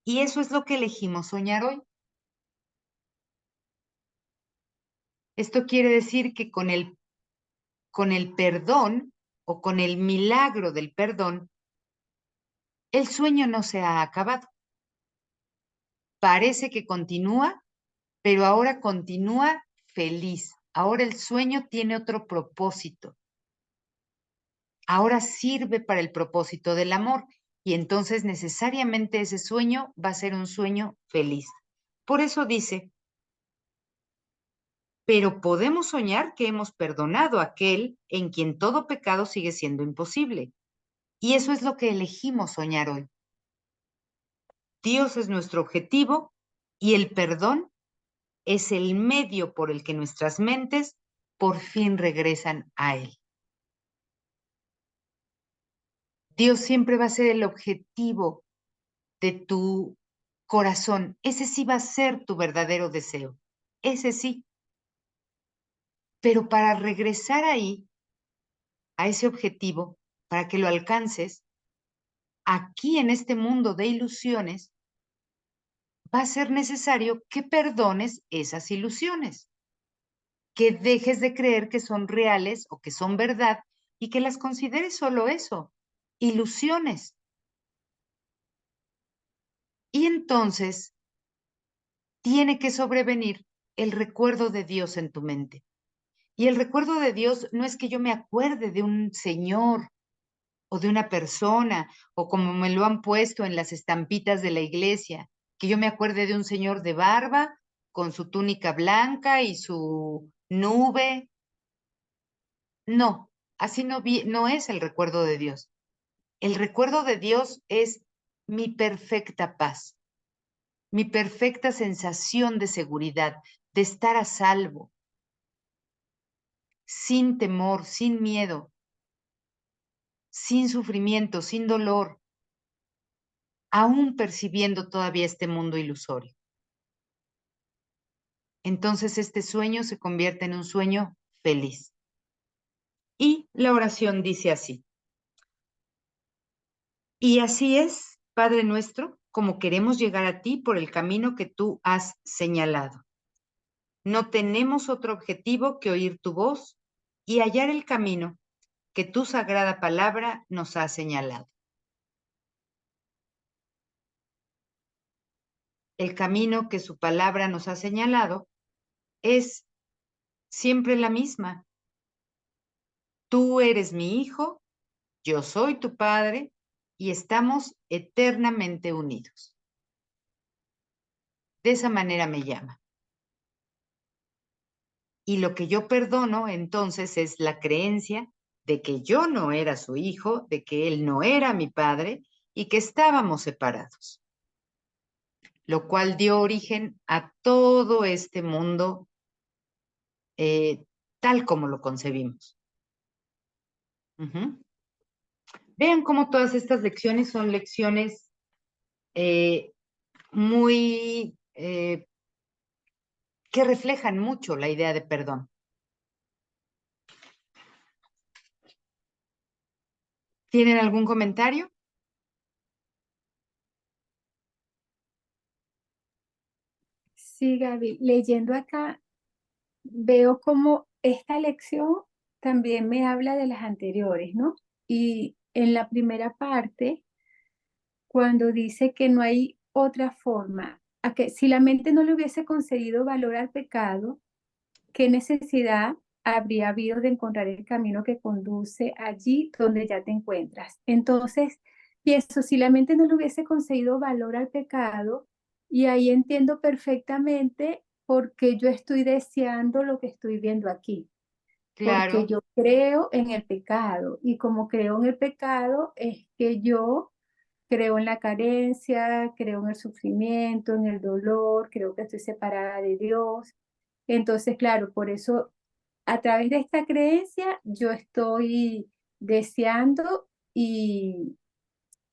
A: Y eso es lo que elegimos soñar hoy. Esto quiere decir que con el perdón o con el milagro del perdón, el sueño no se ha acabado. Parece que continúa, pero ahora continúa feliz. Ahora el sueño tiene otro propósito. Ahora sirve para el propósito del amor y entonces necesariamente ese sueño va a ser un sueño feliz. Por eso dice, pero podemos soñar que hemos perdonado a aquel en quien todo pecado sigue siendo imposible. Y eso es lo que elegimos soñar hoy. Dios es nuestro objetivo y el perdón es el medio por el que nuestras mentes por fin regresan a Él. Dios siempre va a ser el objetivo de tu corazón. Ese sí va a ser tu verdadero deseo. Ese sí. Pero para regresar ahí, a ese objetivo, para que lo alcances, aquí en este mundo de ilusiones, va a ser necesario que perdones esas ilusiones, que dejes de creer que son reales o que son verdad y que las consideres solo eso, ilusiones. Y entonces tiene que sobrevenir el recuerdo de Dios en tu mente. Y el recuerdo de Dios no es que yo me acuerde de un señor o de una persona, o como me lo han puesto en las estampitas de la iglesia, que yo me acuerde de un señor de barba con su túnica blanca y su nube. No, así no es el recuerdo de Dios. El recuerdo de Dios es mi perfecta paz, mi perfecta sensación de seguridad, de estar a salvo, sin temor, sin miedo, sin sufrimiento, sin dolor, aún percibiendo todavía este mundo ilusorio. Entonces este sueño se convierte en un sueño feliz. Y la oración dice así: y así es, Padre nuestro, como queremos llegar a ti por el camino que tú has señalado. No tenemos otro objetivo que oír tu voz y hallar el camino que tu sagrada palabra nos ha señalado. El camino que su palabra nos ha señalado es siempre la misma. Tú eres mi hijo, yo soy tu padre y estamos eternamente unidos. De esa manera me llama. Y lo que yo perdono entonces es la creencia de que yo no era su hijo, de que él no era mi padre y que estábamos separados, lo cual dio origen a todo este mundo eh, tal como lo concebimos. Vean cómo todas estas lecciones son lecciones muy que reflejan mucho la idea de perdón. ¿Tienen algún comentario?
C: Sí, Gaby, leyendo acá, veo como esta lección también me habla de las anteriores, ¿no? Y en la primera parte, cuando dice que no hay otra forma, a que si la mente no le hubiese concedido valor al pecado, ¿qué necesidad habría habido de encontrar el camino que conduce allí donde ya te encuentras? Entonces, pienso, si la mente no le hubiese concedido valor al pecado, y ahí entiendo perfectamente por qué yo estoy deseando lo que estoy viendo aquí, porque
A: Claro,
C: yo creo en el pecado, y como creo en el pecado es que yo creo en la carencia, creo en el sufrimiento, en el dolor, creo que estoy separada de Dios. Entonces, claro, por eso a través de esta creencia yo estoy deseando y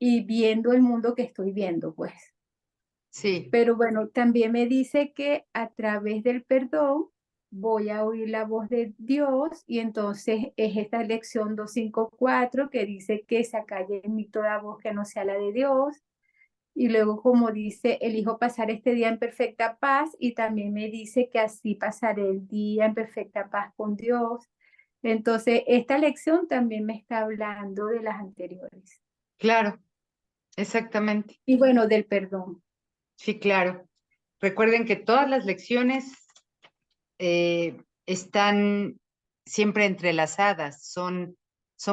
C: viendo el mundo que estoy viendo, pues.
A: sí,
C: Pero bueno, también me dice que a través del perdón voy a oír la voz de Dios y entonces es esta lección 254 que dice que se acalle en mí toda voz que no sea la de Dios. Y luego, como dice, elijo pasar este día en perfecta paz y también me dice que así pasaré el día en perfecta paz con Dios. Entonces, esta lección también me está hablando de las anteriores.
A: claro, exactamente.
C: Y bueno, del perdón.
A: Sí, claro. Recuerden que todas las lecciones están siempre entrelazadas, son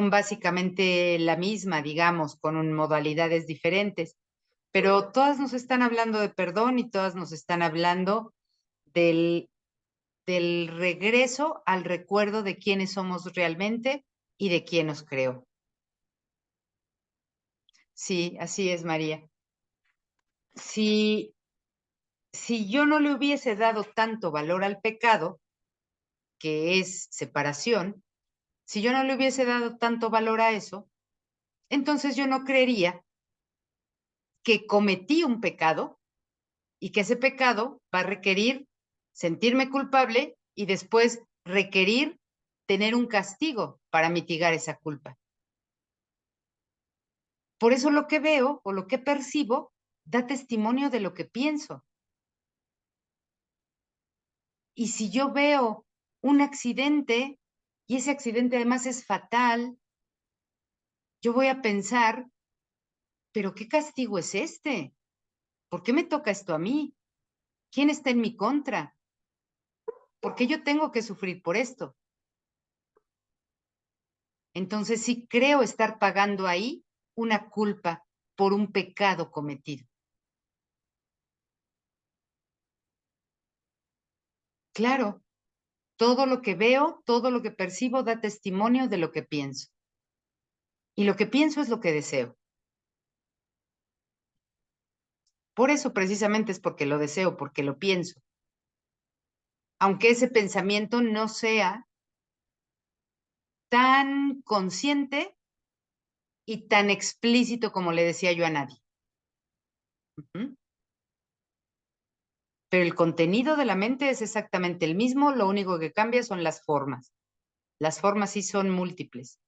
A: básicamente la misma, digamos, con modalidades diferentes, pero todas nos están hablando de perdón y todas nos están hablando del, del regreso al recuerdo de quiénes somos realmente y de quién nos creó. Sí, así es, María. Si, si yo no le hubiese dado tanto valor al pecado, que es separación, si yo no le hubiese dado tanto valor a eso, entonces yo no creería que cometí un pecado y que ese pecado va a requerir sentirme culpable y después requerir tener un castigo para mitigar esa culpa. Por eso lo que veo o lo que percibo da testimonio de lo que pienso. Y si yo veo un accidente y ese accidente además es fatal, yo voy a pensar, pero ¿qué castigo es este? ¿Por qué me toca esto a mí? ¿Quién está en mi contra? ¿Por qué yo tengo que sufrir por esto? entonces sí creo estar pagando ahí una culpa por un pecado cometido. Claro, todo lo que veo, todo lo que percibo da testimonio de lo que pienso. Y lo que pienso es lo que deseo. Por eso precisamente es porque lo deseo, porque lo pienso. Aunque ese pensamiento no sea tan consciente y tan explícito como le decía yo a nadie. Ujú. Pero el contenido de la mente es exactamente el mismo, lo único que cambia son las formas. Las formas sí son múltiples.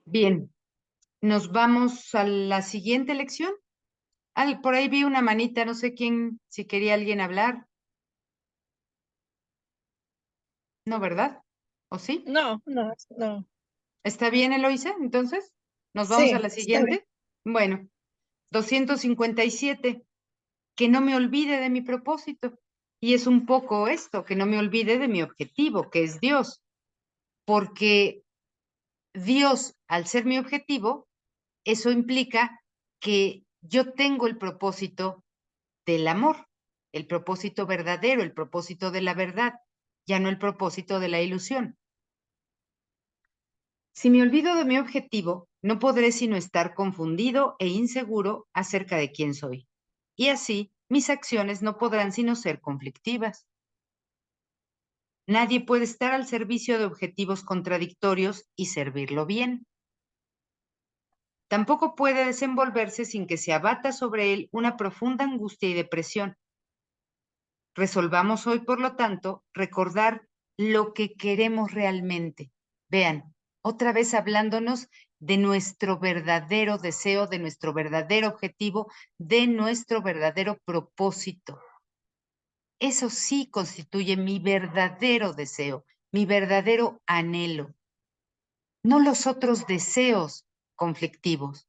A: Bien, nos vamos a la siguiente lección. Por ahí vi una manita, no sé quién, si quería alguien hablar. No, ¿verdad? ¿O sí?
D: No, no, no.
A: ¿Está bien, Eloisa? Entonces, ¿nos vamos a
D: Sí,
A: la
D: está bien.
A: siguiente? Bueno, 257, que no me olvide de mi propósito. Y es un poco esto, que no me olvide de mi objetivo, que es Dios, porque Dios, al ser mi objetivo, eso implica que yo tengo el propósito del amor, el propósito verdadero, el propósito de la verdad, ya no el propósito de la ilusión. Si me olvido de mi objetivo, no podré sino estar confundido e inseguro acerca de quién soy. Y así, mis acciones no podrán sino ser conflictivas. Nadie puede estar al servicio de objetivos contradictorios y servirlo bien. Tampoco puede desenvolverse sin que se abata sobre él una profunda angustia y depresión. Resolvamos hoy, por lo tanto, recordar lo que queremos realmente. Vean, otra vez hablándonos de nuestro verdadero deseo, de nuestro verdadero objetivo, de nuestro verdadero propósito. Eso sí constituye mi verdadero deseo, mi verdadero anhelo, no los otros deseos conflictivos,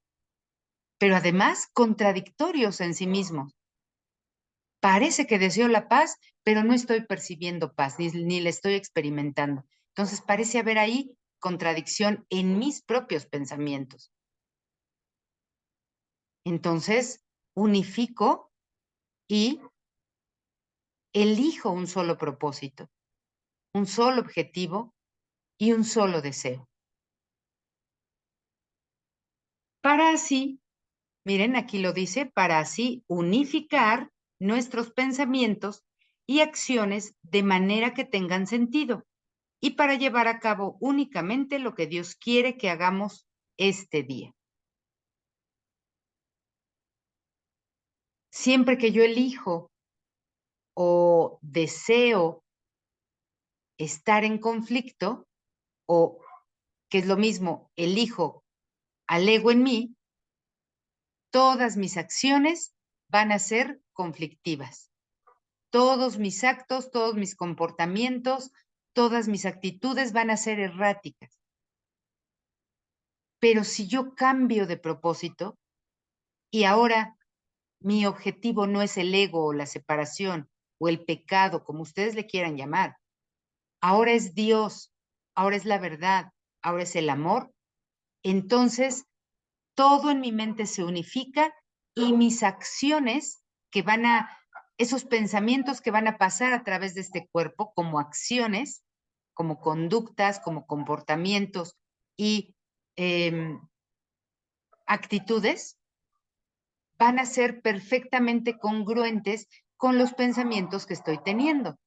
A: pero además contradictorios en sí mismos. Parece que deseo la paz, pero no estoy percibiendo paz, ni la estoy experimentando. Entonces parece haber ahí contradicción en mis propios pensamientos. Entonces unifico y elijo un solo propósito, un solo objetivo y un solo deseo. Para así, miren, aquí lo dice, para así unificar nuestros pensamientos y acciones de manera que tengan sentido y para llevar a cabo únicamente lo que Dios quiere que hagamos este día. Siempre que yo elijo o deseo estar en conflicto, o que es lo mismo, elijo al ego en mí, todas mis acciones van a ser conflictivas. Todos mis actos, todos mis comportamientos, todas mis actitudes van a ser erráticas. Pero si yo cambio de propósito y ahora mi objetivo no es el ego o la separación o el pecado, como ustedes le quieran llamar, ahora es Dios, ahora es la verdad, ahora es el amor, entonces todo en mi mente se unifica y mis acciones que van a, esos pensamientos que van a pasar a través de este cuerpo como acciones, como conductas, como comportamientos y actitudes, van a ser perfectamente congruentes con los pensamientos que estoy teniendo.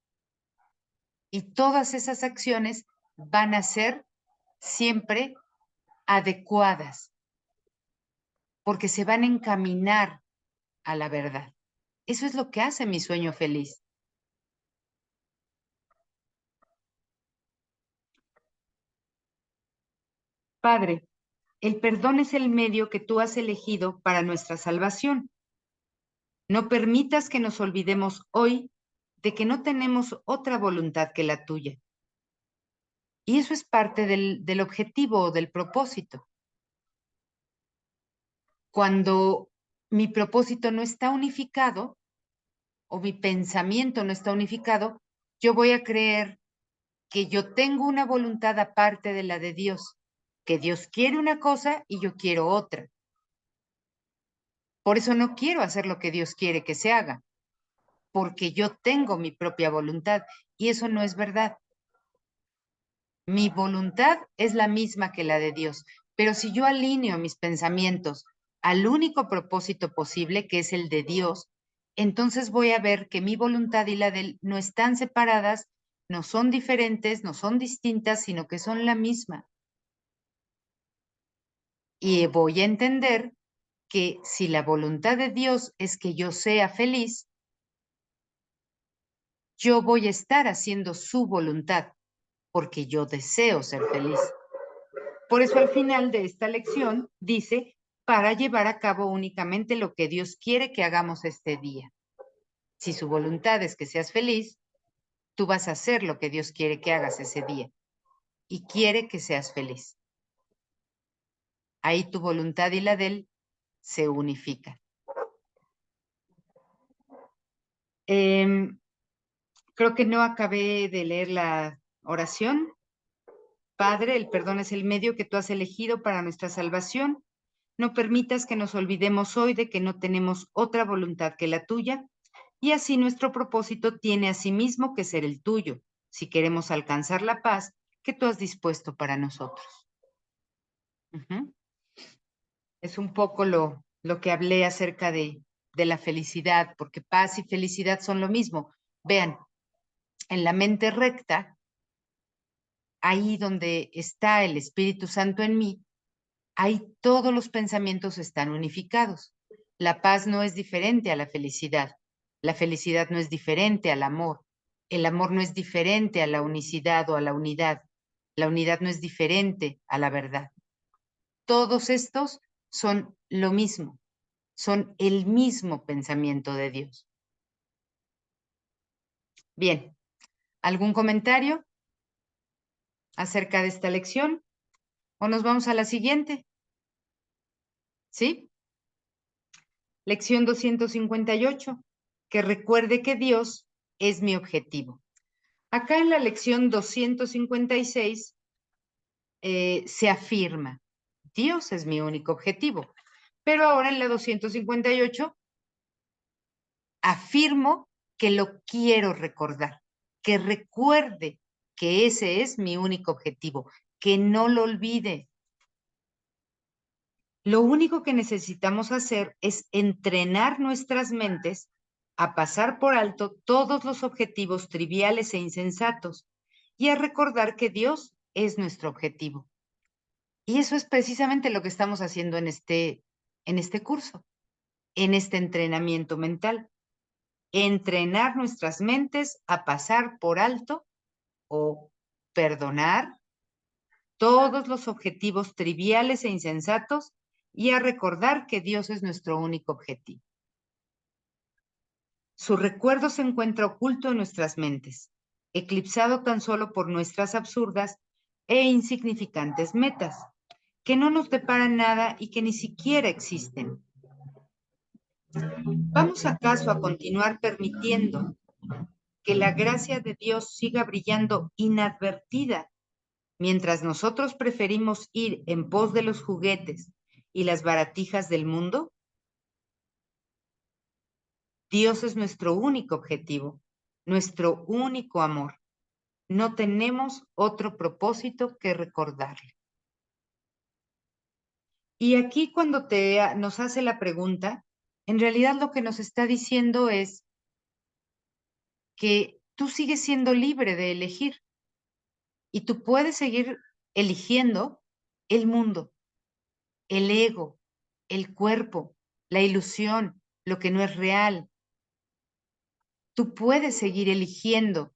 A: Y todas esas acciones van a ser siempre adecuadas, porque se van a encaminar a la verdad. Eso es lo que hace mi sueño feliz. Padre, el perdón es el medio que tú has elegido para nuestra salvación. No permitas que nos olvidemos hoy de que no tenemos otra voluntad que la tuya. Y eso es parte del objetivo o del propósito. Cuando mi propósito no está unificado o mi pensamiento no está unificado, yo voy a creer que yo tengo una voluntad aparte de la de Dios, que Dios quiere una cosa y yo quiero otra. Por eso no quiero hacer lo que Dios quiere que se haga, porque yo tengo mi propia voluntad y eso no es verdad. Mi voluntad es la misma que la de Dios, pero si yo alineo mis pensamientos al único propósito posible, que es el de Dios, entonces voy a ver que mi voluntad y la de Él no están separadas, no son diferentes, no son distintas, sino que son la misma. Y voy a entender que si la voluntad de Dios es que yo sea feliz, yo voy a estar haciendo su voluntad, porque yo deseo ser feliz. Por eso al final de esta lección dice, para llevar a cabo únicamente lo que Dios quiere que hagamos este día. Si su voluntad es que seas feliz, tú vas a hacer lo que Dios quiere que hagas ese día y quiere que seas feliz. Ahí tu voluntad y la de Él se unifican. Creo que no acabé de leer la oración. Padre, el perdón es el medio que tú has elegido para nuestra salvación. No permitas que nos olvidemos hoy de que no tenemos otra voluntad que la tuya, y así nuestro propósito tiene asimismo que ser el tuyo, si queremos alcanzar la paz que tú has dispuesto para nosotros. Es un poco lo que hablé acerca de la felicidad, porque paz y felicidad son lo mismo. Vean, en la mente recta, ahí donde está el Espíritu Santo en mí, ahí todos los pensamientos están unificados. La paz no es diferente a la felicidad no es diferente al amor, el amor no es diferente a la unicidad o a la unidad no es diferente a la verdad. Todos estos son lo mismo, son el mismo pensamiento de Dios. Bien, ¿algún comentario acerca de esta lección? ¿O nos vamos a la siguiente? ¿Sí? Lección 258, que recuerde que Dios es mi objetivo. Acá en la lección 256 se afirma, Dios es mi único objetivo. Pero ahora en la 258 afirmo que lo quiero recordar, que recuerde que ese es mi único objetivo, que no lo olvide. Lo único que necesitamos hacer es entrenar nuestras mentes a pasar por alto todos los objetivos triviales e insensatos y a recordar que Dios es nuestro objetivo. Y eso es precisamente lo que estamos haciendo en este curso, en este entrenamiento mental. Entrenar nuestras mentes a pasar por alto o perdonar todos los objetivos triviales e insensatos y a recordar que Dios es nuestro único objetivo. Su recuerdo se encuentra oculto en nuestras mentes, eclipsado tan solo por nuestras absurdas e insignificantes metas, que no nos deparan nada y que ni siquiera existen. ¿Vamos acaso a continuar permitiendo que la gracia de Dios siga brillando inadvertida mientras nosotros preferimos ir en pos de los juguetes y las baratijas del mundo? Dios es nuestro único objetivo, nuestro único amor. No tenemos otro propósito que recordarle. Y aquí cuando nos hace la pregunta, en realidad lo que nos está diciendo es que tú sigues siendo libre de elegir y tú puedes seguir eligiendo el mundo, el ego, el cuerpo, la ilusión, lo que no es real. Tú puedes seguir eligiendo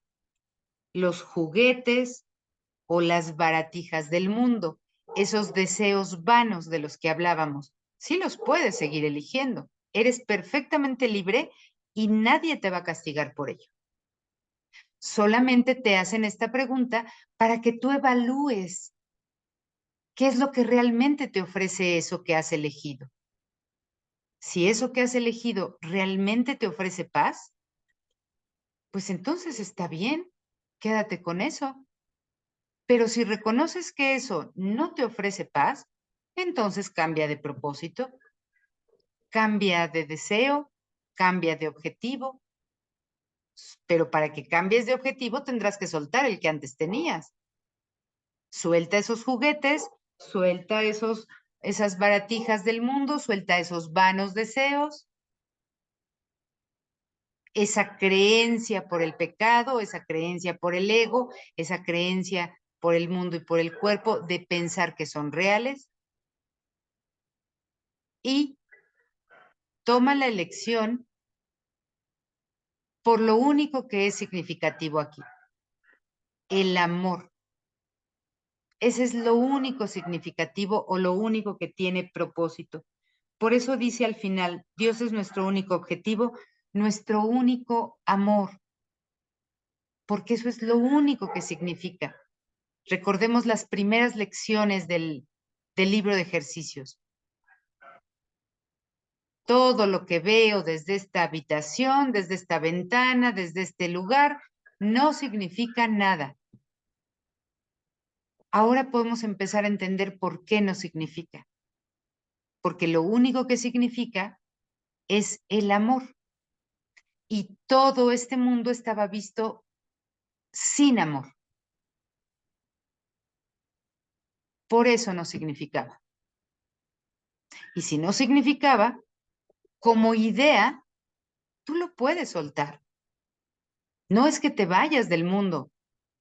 A: los juguetes o las baratijas del mundo, esos deseos vanos de los que hablábamos. Sí los puedes seguir eligiendo. Eres perfectamente libre y nadie te va a castigar por ello. Solamente te hacen esta pregunta para que tú evalúes qué es lo que realmente te ofrece eso que has elegido. Si eso que has elegido realmente te ofrece paz, pues entonces está bien, quédate con eso. Pero si reconoces que eso no te ofrece paz, entonces cambia de propósito, cambia de deseo, cambia de objetivo. Pero para que cambies de objetivo tendrás que soltar el que antes tenías. Suelta esos juguetes, suelta esas baratijas del mundo, suelta esos vanos deseos, esa creencia por el pecado, esa creencia por el ego, esa creencia por el mundo y por el cuerpo de pensar que son reales y toma la elección por lo único que es significativo aquí, el amor. Ese es lo único significativo o lo único que tiene propósito. Por eso dice al final, Dios es nuestro único objetivo, nuestro único amor, porque eso es lo único que significa. Recordemos las primeras lecciones del libro de ejercicios. Todo lo que veo desde esta habitación, desde esta ventana, desde este lugar, no significa nada. Ahora podemos empezar a entender por qué no significa. Porque lo único que significa es el amor. Y todo este mundo estaba visto sin amor. Por eso no significaba. Y si no significaba, como idea, tú lo puedes soltar. No es que te vayas del mundo,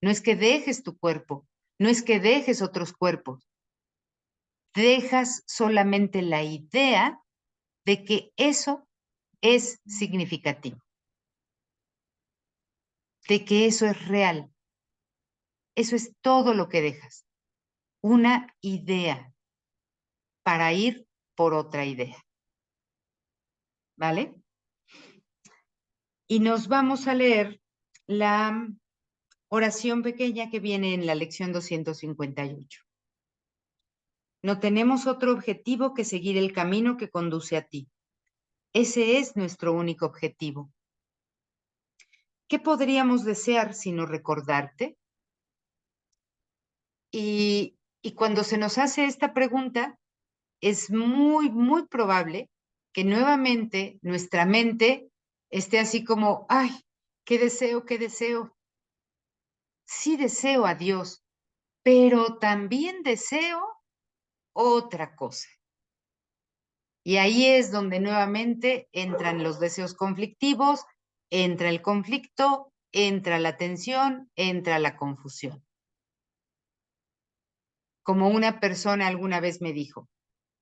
A: no es que dejes tu cuerpo, no es que dejes otros cuerpos. Dejas solamente la idea de que eso es significativo, de que eso es real. Eso es todo lo que dejas. Una idea para ir por otra idea. ¿Vale? Y nos vamos a leer la oración pequeña que viene en la lección 258. No tenemos otro objetivo que seguir el camino que conduce a ti. Ese es nuestro único objetivo. ¿Qué podríamos desear sino recordarte? Y cuando se nos hace esta pregunta, es muy, muy probable que nuevamente nuestra mente esté así como, ay, qué deseo, qué deseo. Sí deseo a Dios, pero también deseo otra cosa. Y ahí es donde nuevamente entran los deseos conflictivos, entra el conflicto, entra la tensión, entra la confusión. Como una persona alguna vez me dijo,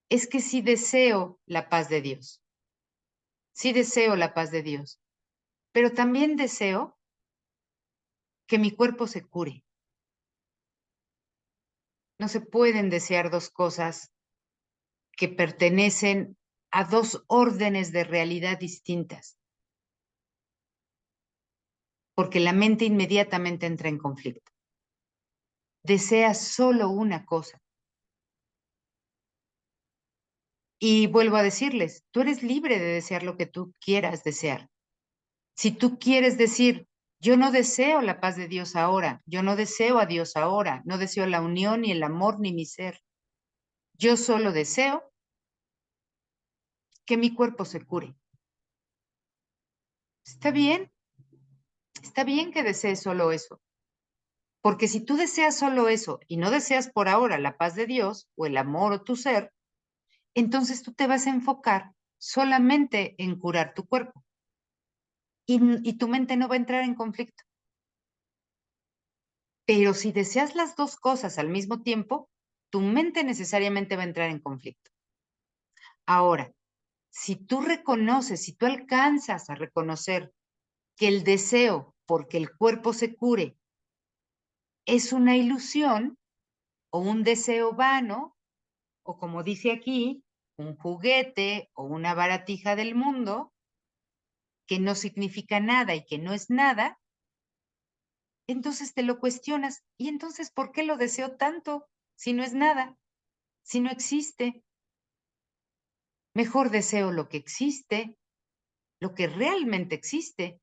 A: es que sí deseo la paz de Dios, sí deseo la paz de Dios, pero también deseo que mi cuerpo se cure. No se pueden desear dos cosas que pertenecen a dos órdenes de realidad distintas, porque la mente inmediatamente entra en conflicto. Deseas solo una cosa. Y vuelvo a decirles, tú eres libre de desear lo que tú quieras desear. Si tú quieres decir, yo no deseo la paz de Dios ahora, yo no deseo a Dios ahora, no deseo la unión, ni el amor, ni mi ser. Yo solo deseo que mi cuerpo se cure. Está bien que desees solo eso. Porque si tú deseas solo eso y no deseas por ahora la paz de Dios o el amor o tu ser, entonces tú te vas a enfocar solamente en curar tu cuerpo y tu mente no va a entrar en conflicto. Pero si deseas las dos cosas al mismo tiempo, tu mente necesariamente va a entrar en conflicto. Ahora, si tú reconoces, si tú alcanzas a reconocer que el deseo porque el cuerpo se cure es una ilusión o un deseo vano, o como dice aquí, un juguete o una baratija del mundo que no significa nada y que no es nada, entonces te lo cuestionas. ¿Y entonces por qué lo deseo tanto si no es nada, si no existe? Mejor deseo lo que existe, lo que realmente existe,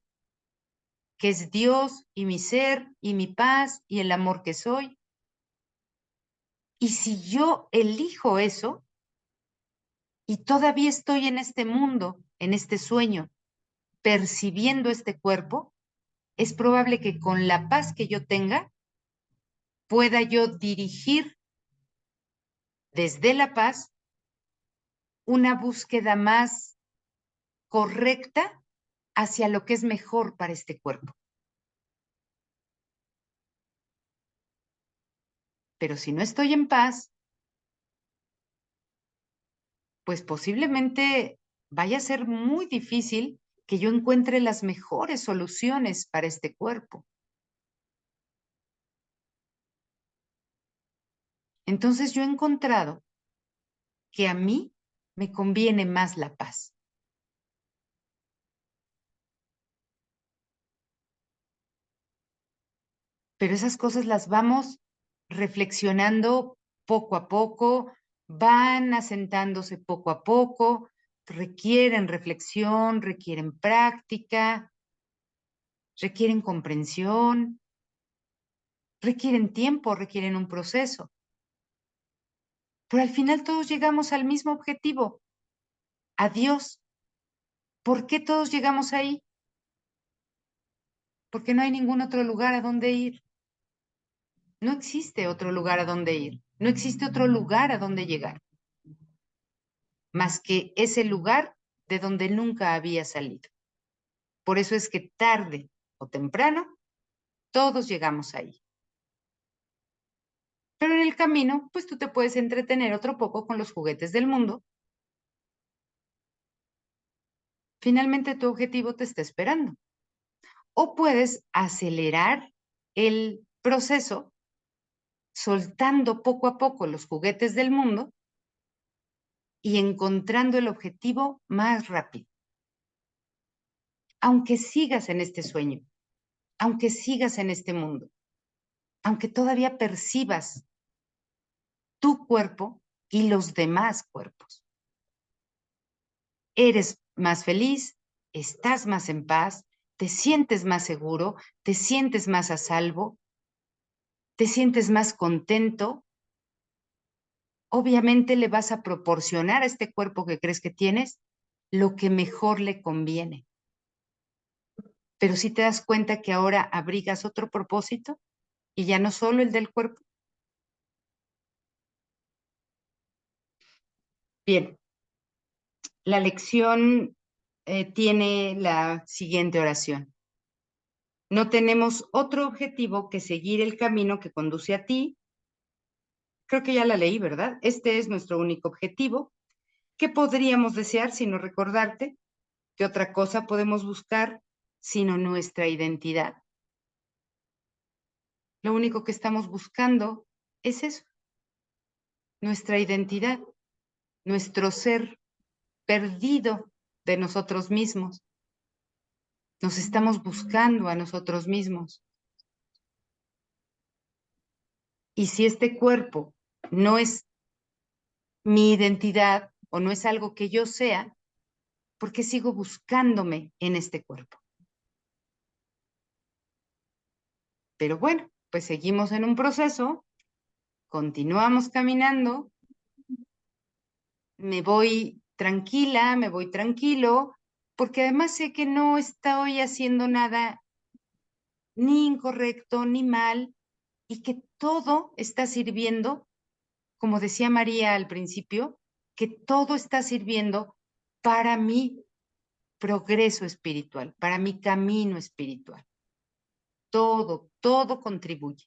A: que es Dios y mi ser y mi paz y el amor que soy. Y si yo elijo eso y todavía estoy en este mundo, en este sueño, percibiendo este cuerpo, es probable que con la paz que yo tenga pueda yo dirigir desde la paz una búsqueda más correcta hacia lo que es mejor para este cuerpo. Pero si no estoy en paz, pues posiblemente vaya a ser muy difícil que yo encuentre las mejores soluciones para este cuerpo. Entonces yo he encontrado que a mí me conviene más la paz. Pero esas cosas las vamos reflexionando poco a poco, van asentándose poco a poco, requieren reflexión, requieren práctica, requieren comprensión, requieren tiempo, requieren un proceso. Pero al final todos llegamos al mismo objetivo, a Dios. ¿Por qué todos llegamos ahí? Porque no hay ningún otro lugar a donde ir. No existe otro lugar a donde ir. No existe otro lugar a donde llegar, más que ese lugar de donde nunca había salido. Por eso es que tarde o temprano todos llegamos ahí. Pero en el camino, pues tú te puedes entretener otro poco con los juguetes del mundo. Finalmente tu objetivo te está esperando. O puedes acelerar el proceso soltando poco a poco los juguetes del mundo y encontrando el objetivo más rápido. Aunque sigas en este sueño, aunque sigas en este mundo, aunque todavía percibas tu cuerpo y los demás cuerpos. Eres más feliz, estás más en paz, te sientes más seguro, te sientes más a salvo, te sientes más contento. Obviamente le vas a proporcionar a este cuerpo que crees que tienes lo que mejor le conviene. Pero si te das cuenta que ahora abrigas otro propósito y ya no solo el del cuerpo. Bien, la lección tiene la siguiente oración. No tenemos otro objetivo que seguir el camino que conduce a ti. Creo que ya la leí, ¿verdad? Este es nuestro único objetivo. ¿Qué podríamos desear sino recordarte? ¿Qué otra cosa podemos buscar sino nuestra identidad? Lo único que estamos buscando es eso, nuestra identidad, nuestro ser perdido de nosotros mismos. Nos estamos buscando a nosotros mismos. Y si este cuerpo no es mi identidad o no es algo que yo sea, ¿por qué sigo buscándome en este cuerpo? Pero bueno, pues seguimos en un proceso, continuamos caminando, me voy tranquila, me voy tranquilo, porque además sé que no estoy haciendo nada ni incorrecto ni mal y que todo está sirviendo, como decía María al principio, que todo está sirviendo para mi progreso espiritual, para mi camino espiritual. Todo contribuye,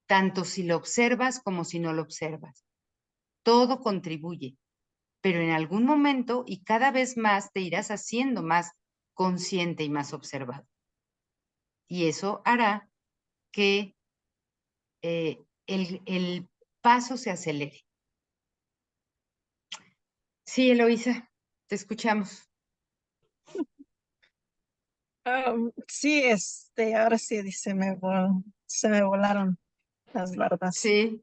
A: tanto si lo observas como si no lo observas. Todo contribuye, pero en algún momento y cada vez más te irás haciendo más consciente y más observado. Y eso hará que el paso se acelere. Sí, Eloísa, te escuchamos.
D: Sí, ahora sí se me volaron las barbas.
A: Sí,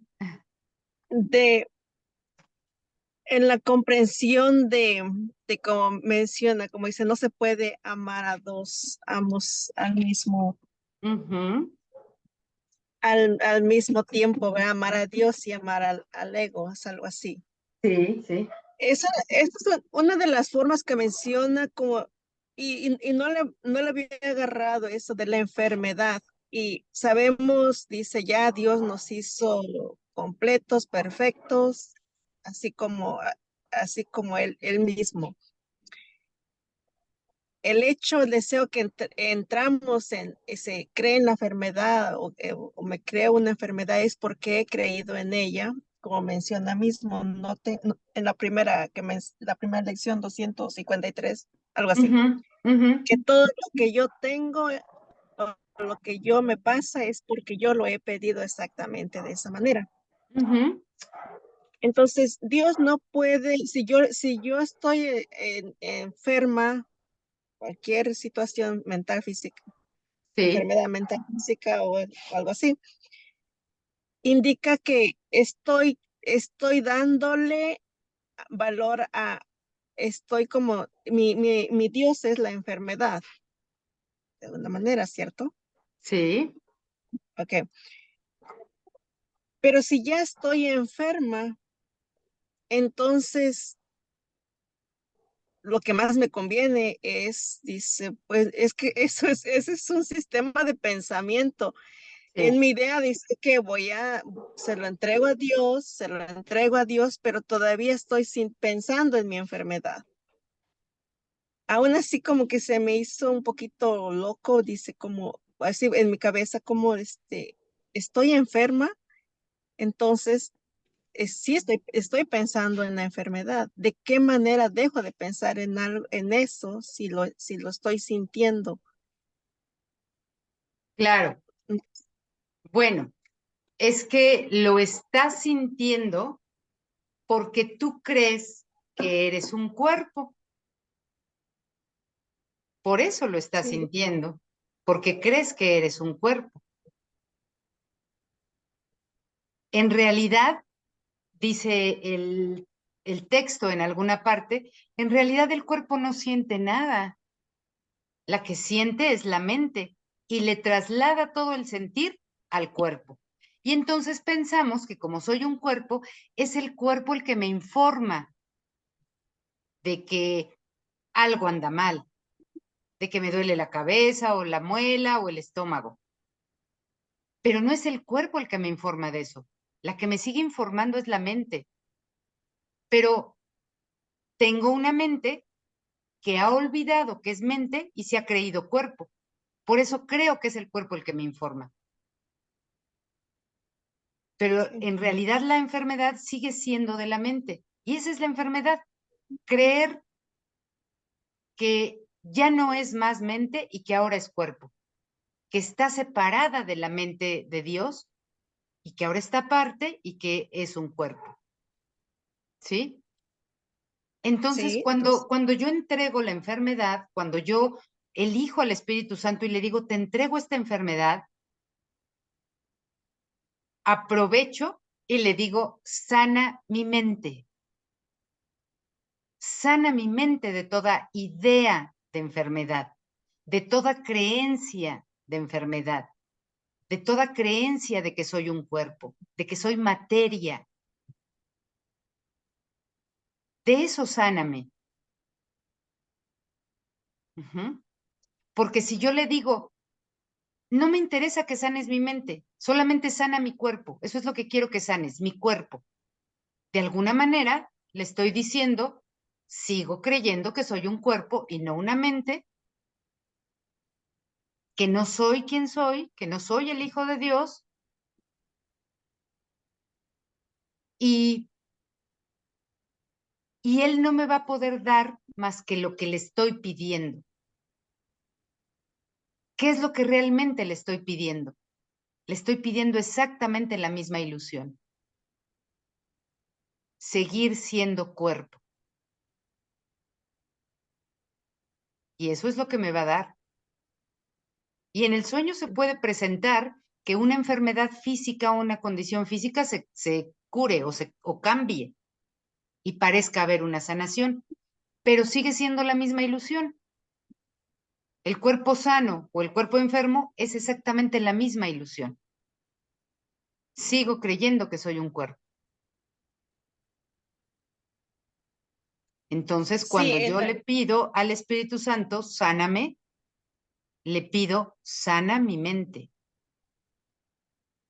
D: En la comprensión de como menciona, como dice, no se puede amar a dos amos al mismo.
A: ujú,
D: al mismo tiempo, ¿verdad? Amar a Dios y amar al ego, es algo así.
A: Sí, sí.
D: Esa es una de las formas que menciona como, y no le había agarrado eso de la enfermedad. Y sabemos, dice ya, Dios nos hizo completos, perfectos, así como, así como él mismo. El hecho, el deseo que entramos en, se cree en la enfermedad o me creo una enfermedad es porque he creído en ella, como menciona mismo, en la primera, la primera lección 253 algo así,
A: Ujú, ujú,
D: que todo lo que yo tengo o lo que yo me pasa es porque yo lo he pedido exactamente de esa manera.
A: ujú.
D: Entonces, Dios no puede, si yo estoy enferma, cualquier situación mental, física,
A: Sí,
D: enfermedad mental física o algo así, indica que estoy dándole valor estoy como, mi Dios es la enfermedad, de alguna manera, ¿cierto?
A: sí,
D: Ok. Pero si ya estoy enferma, entonces lo que más me conviene es, dice, pues es que ese es un sistema de pensamiento. En
A: sí.
D: mi idea dice que se lo entrego a Dios, se lo entrego a Dios, pero todavía estoy pensando en mi enfermedad. Aún así como que se me hizo un poquito loco, dice como, así en mi cabeza como, estoy enferma, entonces sí estoy pensando en la enfermedad. ¿De qué manera dejo de pensar en algo, en eso si lo estoy sintiendo?
A: Claro. Bueno, es que lo estás sintiendo porque tú crees que eres un cuerpo. Por eso lo estás
D: Sí,
A: sintiendo, porque crees que eres un cuerpo. En realidad, dice el texto en alguna parte, en realidad el cuerpo no siente nada. La que siente es la mente y le traslada todo el sentir al cuerpo. Y entonces pensamos que como soy un cuerpo, es el cuerpo el que me informa de que algo anda mal, de que me duele la cabeza o la muela o el estómago. Pero no es el cuerpo el que me informa de eso. La que me sigue informando es la mente. Pero tengo una mente que ha olvidado que es mente y se ha creído cuerpo. Por eso creo que es el cuerpo el que me informa. Pero
D: sí,
A: en realidad la enfermedad sigue siendo de la mente. Y esa es la enfermedad. Creer que ya no es más mente y que ahora es cuerpo. Que está separada de la mente de Dios y que ahora está aparte y que es un cuerpo. ¿Sí? Entonces,
D: sí,
A: cuando yo entrego la enfermedad, cuando yo elijo al Espíritu Santo y le digo, te entrego esta enfermedad, aprovecho y le digo, sana mi mente de toda idea de enfermedad, de toda creencia de enfermedad, de toda creencia de que soy un cuerpo, de que soy materia. De eso sáname. Ujú. Porque si yo le digo, no me interesa que sanes mi mente, solamente sana mi cuerpo, eso es lo que quiero que sanes, mi cuerpo. De alguna manera le estoy diciendo, sigo creyendo que soy un cuerpo y no una mente, que no soy quien soy, que no soy el Hijo de Dios y, y Él no me va a poder dar más que lo que le estoy pidiendo. ¿Qué es lo que realmente le estoy pidiendo? Le estoy pidiendo exactamente la misma ilusión, seguir siendo cuerpo. Y eso es lo que me va a dar. Y en el sueño se puede presentar que una enfermedad física o una condición física se cure o cambie y parezca haber una sanación, pero sigue siendo la misma ilusión. El cuerpo sano o el cuerpo enfermo es exactamente la misma ilusión. sigo creyendo que soy un cuerpo. Entonces,
D: Sí,
A: cuando yo le pido al Espíritu Santo, sáname, le pido, sana mi mente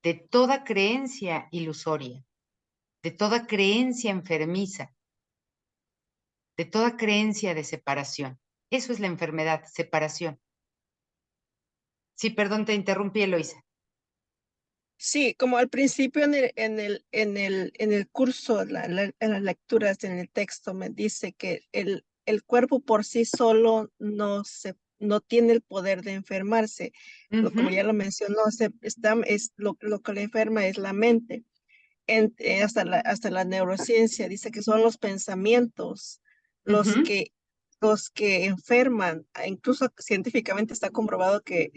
A: de toda creencia ilusoria, de toda creencia enfermiza, de toda creencia de separación. Eso es la enfermedad, separación. Sí, perdón, te interrumpí, Eloisa.
D: sí, como al principio en el curso, en las lecturas, en el texto, me dice que el cuerpo por sí solo no tiene el poder de enfermarse. Como ya lo mencionó, lo que le enferma es la mente. Hasta la neurociencia dice que son los pensamientos los
A: Ujú,
D: que, los que enferman. Incluso científicamente está comprobado que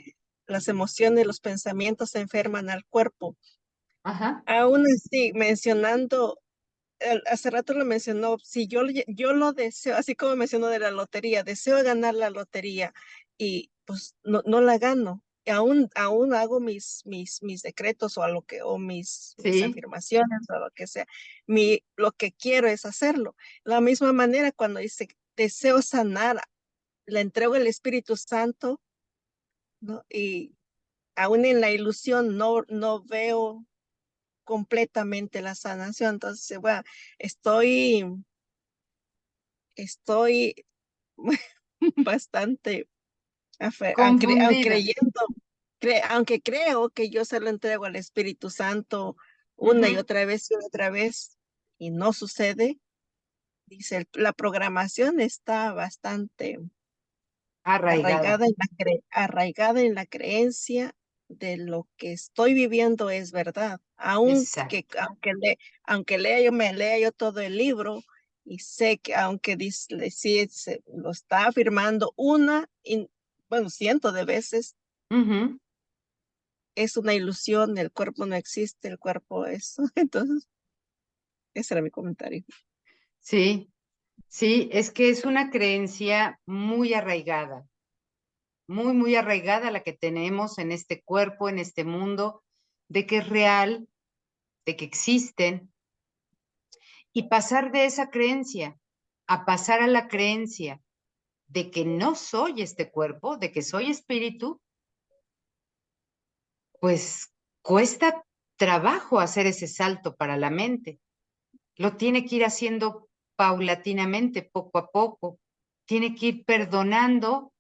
D: las emociones, los pensamientos enferman al cuerpo.
A: ajá,
D: Aún así, mencionando, hace rato lo mencionó, si yo lo deseo, así como mencionó de la lotería, deseo ganar la lotería y pues no la gano. Y aún hago mis decretos o mis
A: sí,
D: afirmaciones o lo que sea. Lo que quiero es hacerlo. La misma manera cuando dice deseo sanar, le entrego el Espíritu Santo, ¿no? Y aún en la ilusión no veo completamente la sanación. Entonces, bueno, estoy, estoy bastante,
A: confundida.
D: aunque creo que yo se lo entrego al Espíritu Santo
A: Ujú,
D: y otra vez, y no sucede, dice, la programación está bastante
A: arraigada.
D: arraigada en la creencia de lo que estoy viviendo es verdad.
A: Exacto.
D: Aunque me lea yo todo el libro y sé que aunque dice, sí, lo está afirmando bueno, cientos de veces,
A: Ujú,
D: es una ilusión, el cuerpo no existe, el cuerpo es. Entonces, ese era mi comentario.
A: sí, sí, es que es una creencia muy arraigada la que tenemos en este cuerpo, en este mundo, de que es real, de que existen, y pasar de esa creencia a pasar a la creencia de que no soy este cuerpo, de que soy espíritu, pues cuesta trabajo hacer ese salto para la mente. Lo tiene que ir haciendo paulatinamente, poco a poco. Tiene que ir perdonando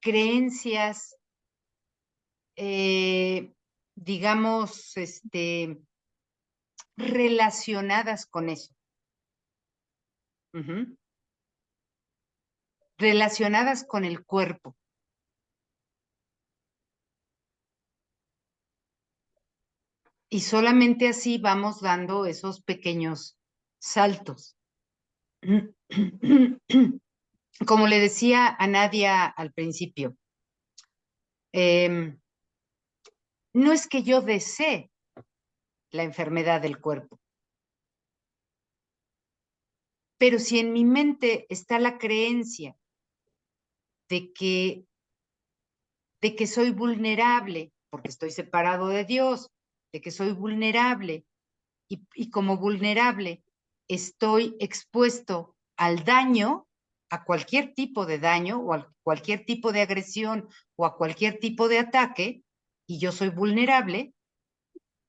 A: creencias, eh, digamos, relacionadas con eso. Ujú. Relacionadas con el cuerpo. Y solamente así vamos dando esos pequeños saltos. Como le decía a Nadia al principio, no es que yo desee la enfermedad del cuerpo, pero si en mi mente está la creencia de que, de que soy vulnerable, porque estoy separado de Dios, de que soy vulnerable y como vulnerable estoy expuesto al daño, a cualquier tipo de daño o a cualquier tipo de agresión o a cualquier tipo de ataque, y yo soy vulnerable,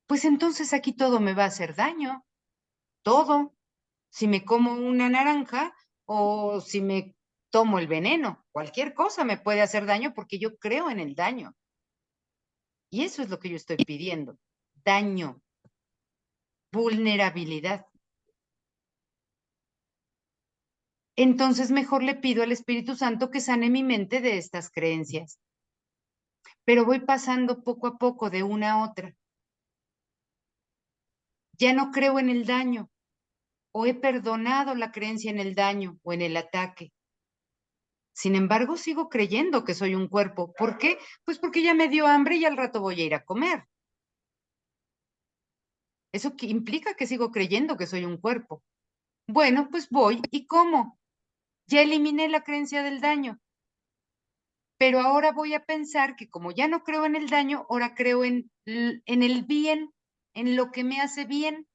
A: pues entonces aquí todo me va a hacer daño, todo. Si me como una naranja o si me tomo el veneno, cualquier cosa me puede hacer daño porque yo creo en el daño. Y eso es lo que yo estoy pidiendo, daño, vulnerabilidad. Entonces mejor le pido al Espíritu Santo que sane mi mente de estas creencias. Pero voy pasando poco a poco de una a otra. Ya no creo en el daño o he perdonado la creencia en el daño o en el ataque. Sin embargo, sigo creyendo que soy un cuerpo. ¿Por qué? Pues porque ya me dio hambre y al rato voy a ir a comer. Eso implica que sigo creyendo que soy un cuerpo. Bueno, pues voy y como. Ya eliminé la creencia del daño, pero ahora voy a pensar que como ya no creo en el daño, ahora creo en el bien. en lo que me hace bien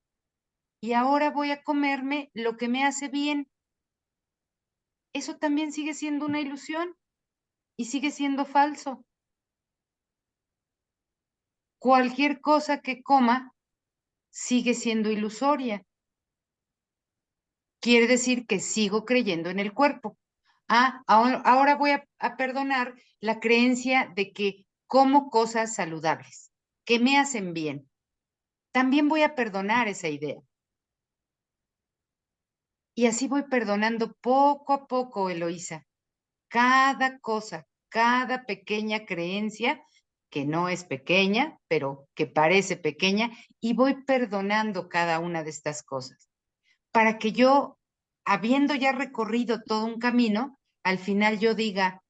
A: y ahora voy a comerme lo que me hace bien. Eso también sigue siendo una ilusión y sigue siendo falso. Cualquier cosa que coma sigue siendo ilusoria. Quiere decir que sigo creyendo en el cuerpo. Ahora voy a perdonar la creencia de que como cosas saludables, que me hacen bien. También voy a perdonar esa idea. Y así voy perdonando poco a poco, Eloísa, cada cosa, cada pequeña creencia, que no es pequeña, pero que parece pequeña, y voy perdonando cada una de estas cosas, para que yo, habiendo ya recorrido todo un camino, al final yo diga,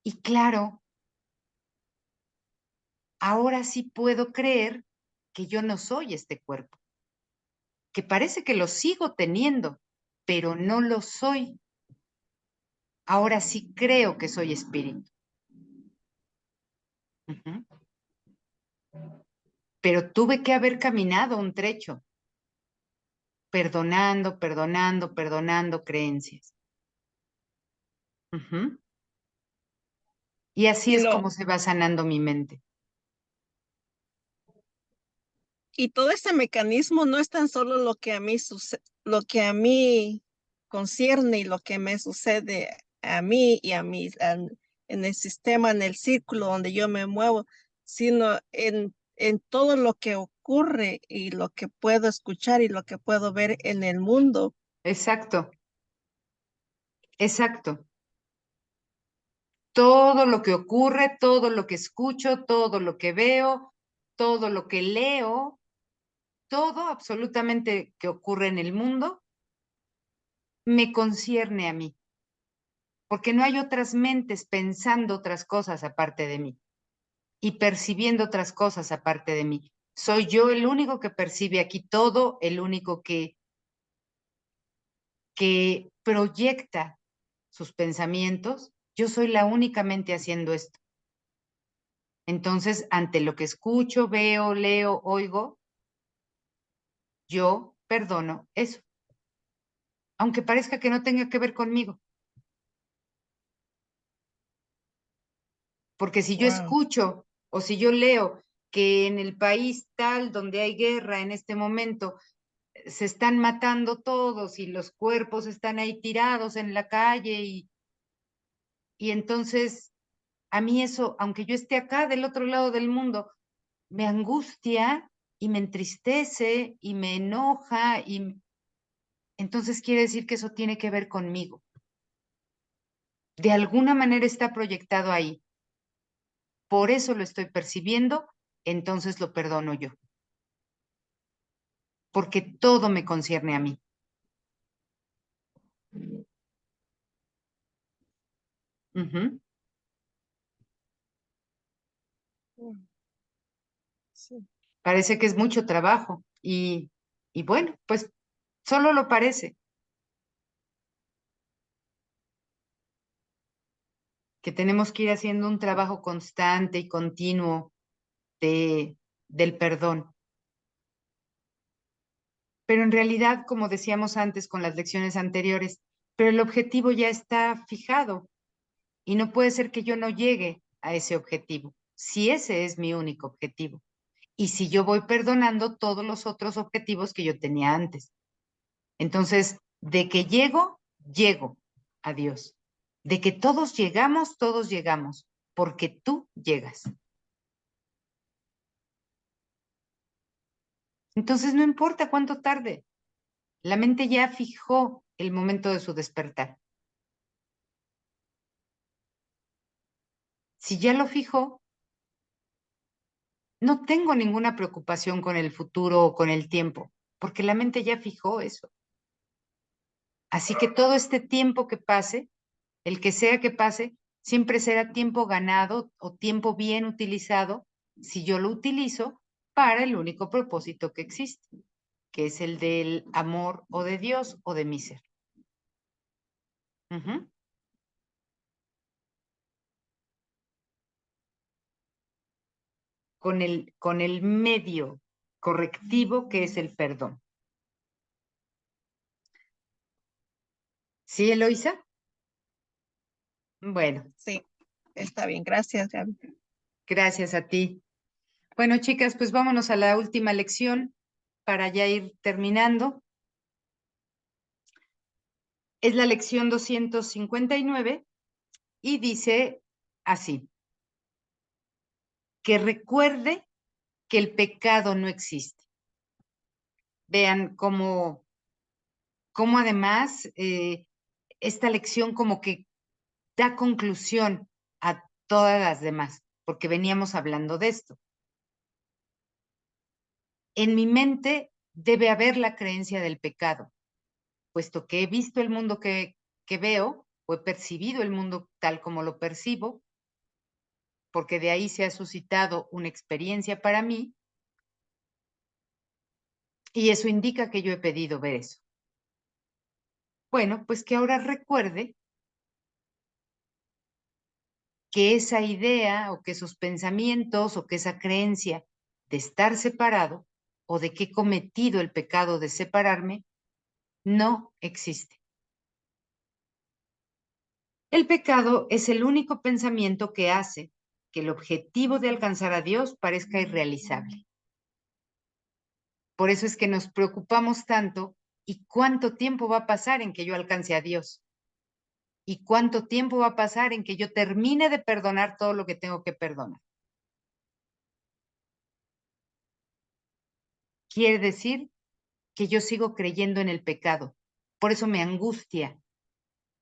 A: y claro, ahora sí puedo creer que yo no soy este cuerpo, que parece que lo sigo teniendo, pero no lo soy. Ahora sí creo que soy espíritu. Ujú. Pero tuve que haber caminado un trecho, perdonando, perdonando, perdonando creencias. Ujú. Y así
D: Y
A: es
D: lo,
A: como se va sanando mi mente.
D: y todo este mecanismo no es tan solo lo que a mí lo que a mí concierne y lo que me sucede a mí y a mí en el sistema, en el círculo donde yo me muevo, sino en todo lo que ocurre y lo que puedo escuchar y lo que puedo ver en el mundo.
A: Exacto, exacto. Todo lo que ocurre, todo lo que escucho, todo lo que veo, todo lo que leo, todo absolutamente que ocurre en el mundo, me concierne a mí, porque no hay otras mentes pensando otras cosas aparte de mí y percibiendo otras cosas aparte de mí. Soy yo el único que percibe aquí todo, el único que proyecta sus pensamientos. Yo soy la única mente haciendo esto. Entonces, ante lo que escucho, veo, leo, oigo, yo perdono eso, aunque parezca que no tenga que ver conmigo. Porque si yo
D: Wow.
A: escucho o si yo leo que en el país tal donde hay guerra en este momento se están matando todos y los cuerpos están ahí tirados en la calle y entonces a mí eso, aunque yo esté acá del otro lado del mundo, me angustia y me entristece y me enoja y entonces quiere decir que eso tiene que ver conmigo. De alguna manera está proyectado ahí. Por eso lo estoy percibiendo, entonces lo perdono yo. Porque todo me concierne a mí. Ujú.
D: Sí.
A: Parece que es mucho trabajo y bueno, pues solo lo parece, que tenemos que ir haciendo un trabajo constante y continuo de, del perdón. Pero en realidad, como decíamos antes con las lecciones anteriores, pero el objetivo ya está fijado y no puede ser que yo no llegue a ese objetivo, si ese es mi único objetivo. Y si yo voy perdonando todos los otros objetivos que yo tenía antes. Entonces, de que llego, llego a Dios. De que todos llegamos, porque tú llegas. Entonces, no importa cuánto tarde, la mente ya fijó el momento de su despertar. Si ya lo fijó, no tengo ninguna preocupación con el futuro o con el tiempo, porque la mente ya fijó eso. Así que todo este tiempo que pase, el que sea que pase, siempre será tiempo ganado o tiempo bien utilizado si yo lo utilizo para el único propósito que existe, que es el del amor o de Dios o de mi ser. Ujú. Con el medio correctivo que es el perdón. ¿Sí, Eloisa? Bueno,
D: Sí, está bien. Gracias, Gaby.
A: gracias a ti. Bueno, chicas, pues vámonos a la última lección para ya ir terminando. Es la lección 259 y dice así: que recuerde que el pecado no existe. Vean cómo además esta lección como que da conclusión a todas las demás, porque veníamos hablando de esto. En mi mente debe haber la creencia del pecado, puesto que he visto el mundo que veo o he percibido el mundo tal como lo percibo, porque de ahí se ha suscitado una experiencia para mí, y eso indica que yo he pedido ver eso. Bueno, pues que ahora recuerde que esa idea o que esos pensamientos o que esa creencia de estar separado o de que he cometido el pecado de separarme no existe. El pecado es el único pensamiento que hace que el objetivo de alcanzar a Dios parezca irrealizable. Por eso es que nos preocupamos tanto y cuánto tiempo va a pasar en que yo alcance a Dios. Y cuánto tiempo va a pasar en que yo termine de perdonar todo lo que tengo que perdonar. Quiere decir que yo sigo creyendo en el pecado. Por eso me angustia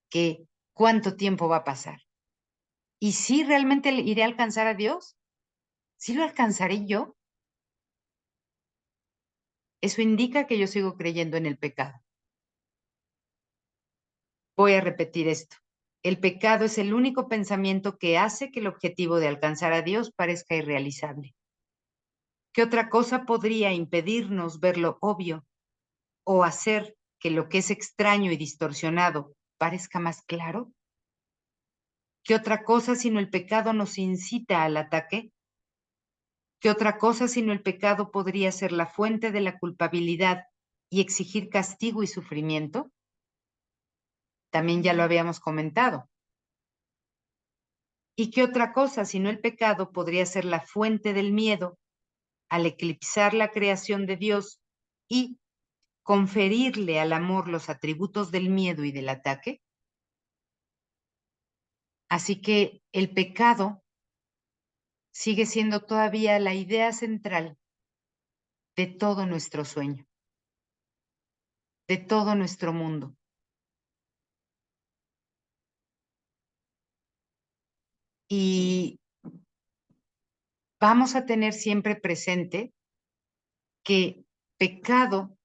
A: que cuánto tiempo va a pasar. ¿Y si realmente iré a alcanzar a Dios? ¿Sí lo alcanzaré yo? Eso indica que yo sigo creyendo en el pecado. Voy a repetir esto. El pecado es el único pensamiento que hace que el objetivo de alcanzar a Dios parezca irrealizable. ¿Qué otra cosa podría impedirnos ver lo obvio o hacer que lo que es extraño y distorsionado parezca más claro? ¿Qué otra cosa sino el pecado nos incita al ataque? ¿Qué otra cosa sino el pecado podría ser la fuente de la culpabilidad y exigir castigo y sufrimiento? También ya lo habíamos comentado. ¿Y qué otra cosa sino el pecado podría ser la fuente del miedo al eclipsar la creación de Dios y conferirle al amor los atributos del miedo y del ataque? Así que el pecado sigue siendo todavía la idea central de todo nuestro sueño, de todo nuestro mundo. Y vamos a tener siempre presente que pecado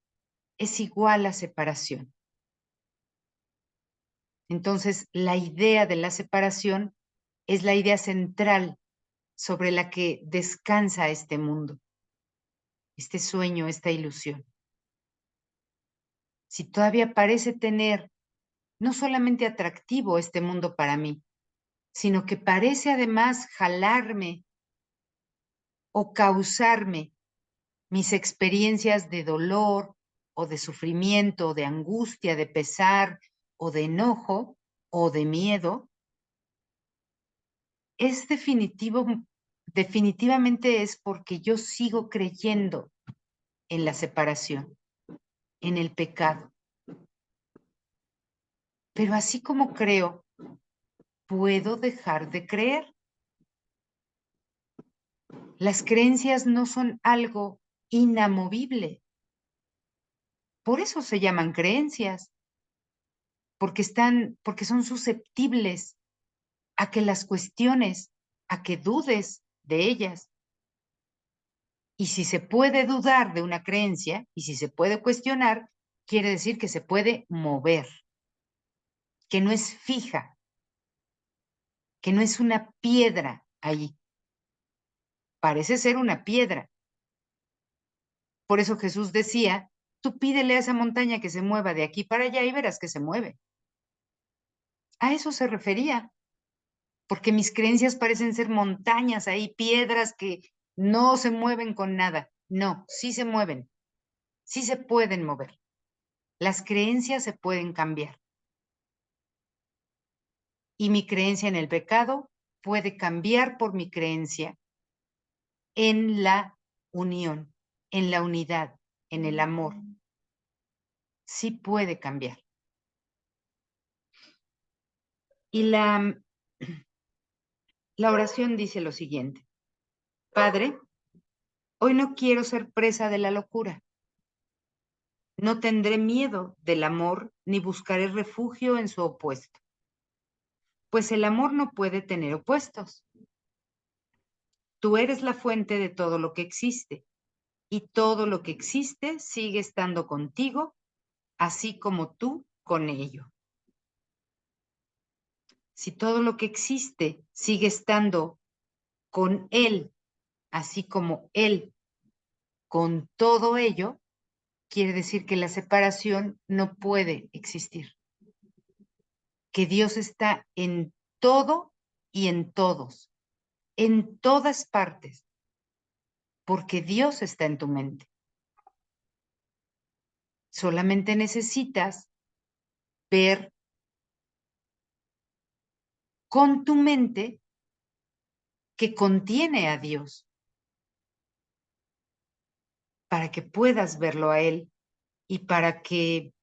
A: es igual a separación. Entonces, la idea de la separación es la idea central sobre la que descansa este mundo, este sueño, esta ilusión. Si todavía parece tener no solamente atractivo este mundo para mí, sino que parece además jalarme o causarme mis experiencias de dolor o de sufrimiento, de angustia, de pesar o de enojo o de miedo, es definitivamente es porque yo sigo creyendo en la separación, en el pecado. Pero así como creo, ¿puedo dejar de creer? Las creencias no son algo inamovible. Por eso se llaman creencias, porque son susceptibles a que las cuestiones, a que dudes de ellas. Y si se puede dudar de una creencia y si se puede cuestionar, quiere decir que se puede mover, que no es fija, que no es una piedra ahí. Parece ser una piedra. Por eso Jesús decía, tú pídele a esa montaña que se mueva de aquí para allá y verás que se mueve. A eso se refería, porque mis creencias parecen ser montañas ahí, piedras que no se mueven con nada. No, sí se mueven, sí se pueden mover. Las creencias se pueden cambiar. Y mi creencia en el pecado puede cambiar por mi creencia en la unión, en la unidad, en el amor. Sí puede cambiar. Y la oración dice lo siguiente: Padre, hoy no quiero ser presa de la locura. No tendré miedo del amor ni buscaré refugio en su opuesto, pues el amor no puede tener opuestos. Tú eres la fuente de todo lo que existe y todo lo que existe sigue estando contigo, así como tú con ello. Si todo lo que existe sigue estando con él, así como él con todo ello, quiere decir que la separación no puede existir, que Dios está en todo y en todos, en todas partes, porque Dios está en tu mente. Solamente necesitas ver con tu mente que contiene a Dios para que puedas verlo a Él y para que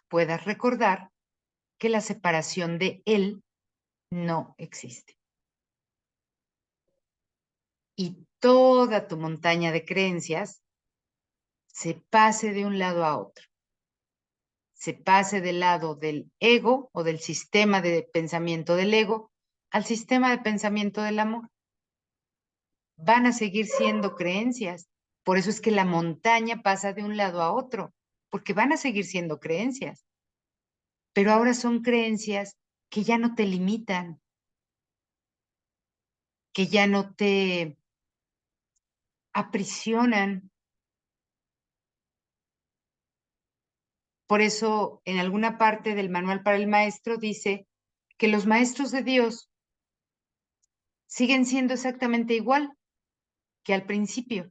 A: puedas recordar que la separación de Él no existe. Y toda tu montaña de creencias se pase de un lado a otro. Se pase del lado del ego o del sistema de pensamiento del ego al sistema de pensamiento del amor. Van a seguir siendo creencias. Por eso es que la montaña pasa de un lado a otro, porque van a seguir siendo creencias. Pero ahora son creencias que ya no te limitan, que ya no te aprisionan. Por eso, en alguna parte del manual para el maestro dice que los maestros de Dios siguen siendo exactamente igual que al principio,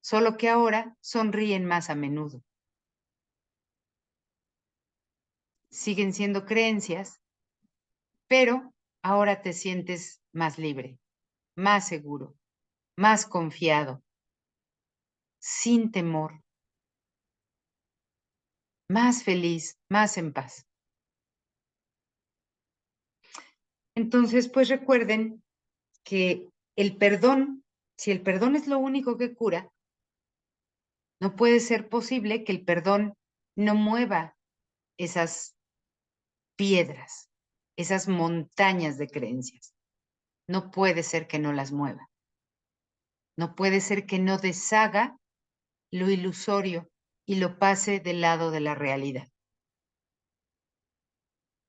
A: solo que ahora sonríen más a menudo. Siguen siendo creencias, pero ahora te sientes más libre, más seguro, más confiado, sin temor, más feliz, más en paz. Entonces, pues recuerden que el perdón, si el perdón es lo único que cura, no puede ser posible que el perdón no mueva esas piedras, esas montañas de creencias. No puede ser que no las mueva. No puede ser que no deshaga lo ilusorio y lo pase del lado de la realidad.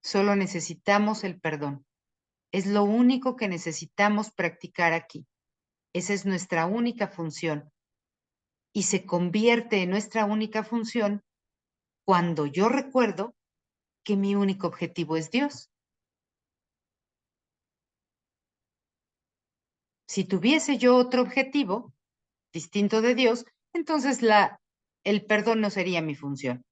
A: Solo necesitamos el perdón. Es lo único que necesitamos practicar aquí. Esa es nuestra única función. Y se convierte en nuestra única función cuando yo recuerdo que mi único objetivo es Dios. Si tuviese yo otro objetivo distinto de Dios, entonces el perdón no sería mi función.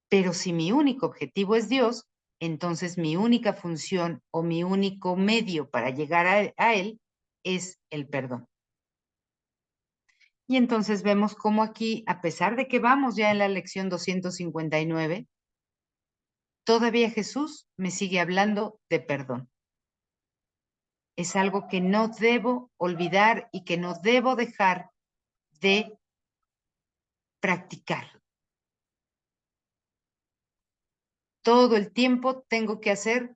A: Pero si mi único objetivo es Dios, entonces mi única función o mi único medio para llegar a Él es el perdón. Y entonces vemos cómo aquí, a pesar de que vamos ya en la lección 259, todavía Jesús me sigue hablando de perdón. Es algo que no debo olvidar y que no debo dejar de practicar. Todo el tiempo tengo que hacer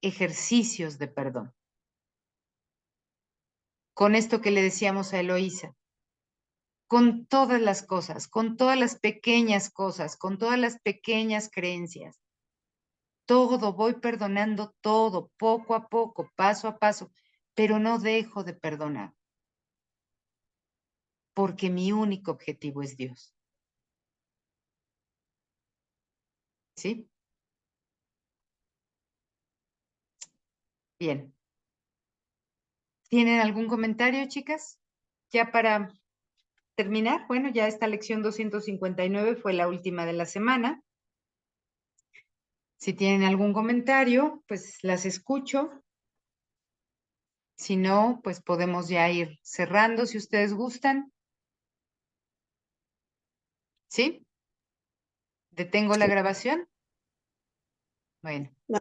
A: ejercicios de perdón. Con esto que le decíamos a Eloísa, con todas las cosas, con todas las pequeñas cosas, con todas las pequeñas creencias. Todo, voy perdonando todo, poco a poco, paso a paso, pero no dejo de perdonar, porque mi único objetivo es Dios. ¿Sí? Bien. ¿Tienen algún comentario, chicas? ya para terminar, bueno, ya esta lección 259 fue la última de la semana. Si tienen algún comentario, pues las escucho. Si no, pues podemos ya ir cerrando si ustedes gustan. ¿Sí? ¿Detengo la grabación? Bueno.
D: No.